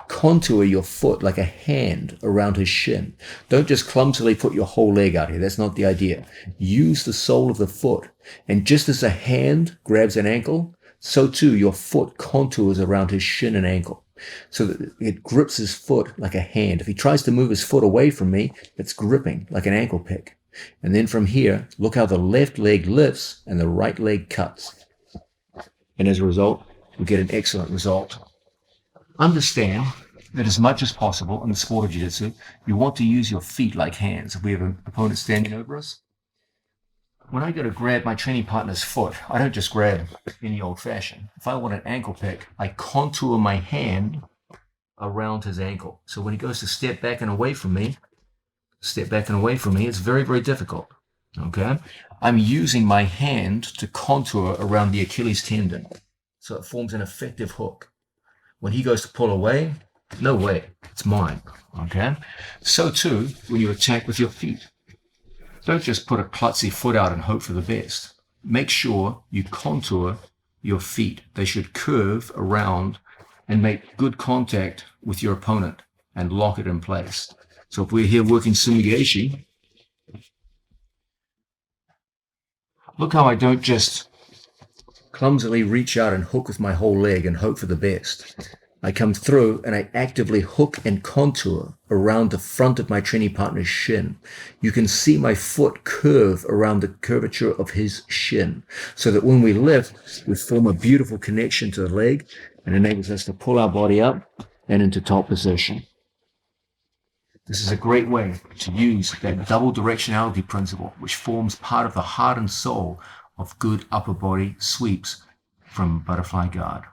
Contour your foot like a hand around his shin. Don't just clumsily put your whole leg out here. That's not the idea. Use the sole of the foot. And just as a hand grabs an ankle, so too your foot contours around his shin and ankle, so that it grips his foot like a hand. If he tries to move his foot away from me, it's gripping like an ankle pick. And then from here, look how the left leg lifts and the right leg cuts. And as a result, we get an excellent result. Understand that as much as possible in the sport of jiu-jitsu, you want to use your feet like hands. If we have an opponent standing over us, when I go to grab my training partner's foot, I don't just grab any old fashioned. If I want an ankle pick, I contour my hand around his ankle. So when he goes to step back and away from me, it's very, very difficult. Okay? I'm using my hand to contour around the Achilles tendon. So it forms an effective hook. When he goes to pull away, no way, it's mine. Okay? So too, when you attack with your feet. Don't just put a klutzy foot out and hope for the best. Make sure you contour your feet. They should curve around and make good contact with your opponent and lock it in place. So if we're here working sumigaeshi, look how I don't just clumsily reach out and hook with my whole leg and hope for the best. I come through and I actively hook and contour around the front of my training partner's shin. You can see my foot curve around the curvature of his shin, so that when we lift, we form a beautiful connection to the leg and enables us to pull our body up and into top position. This is a great way to use that double directionality principle, which forms part of the heart and soul of good upper body sweeps from Butterfly Guard.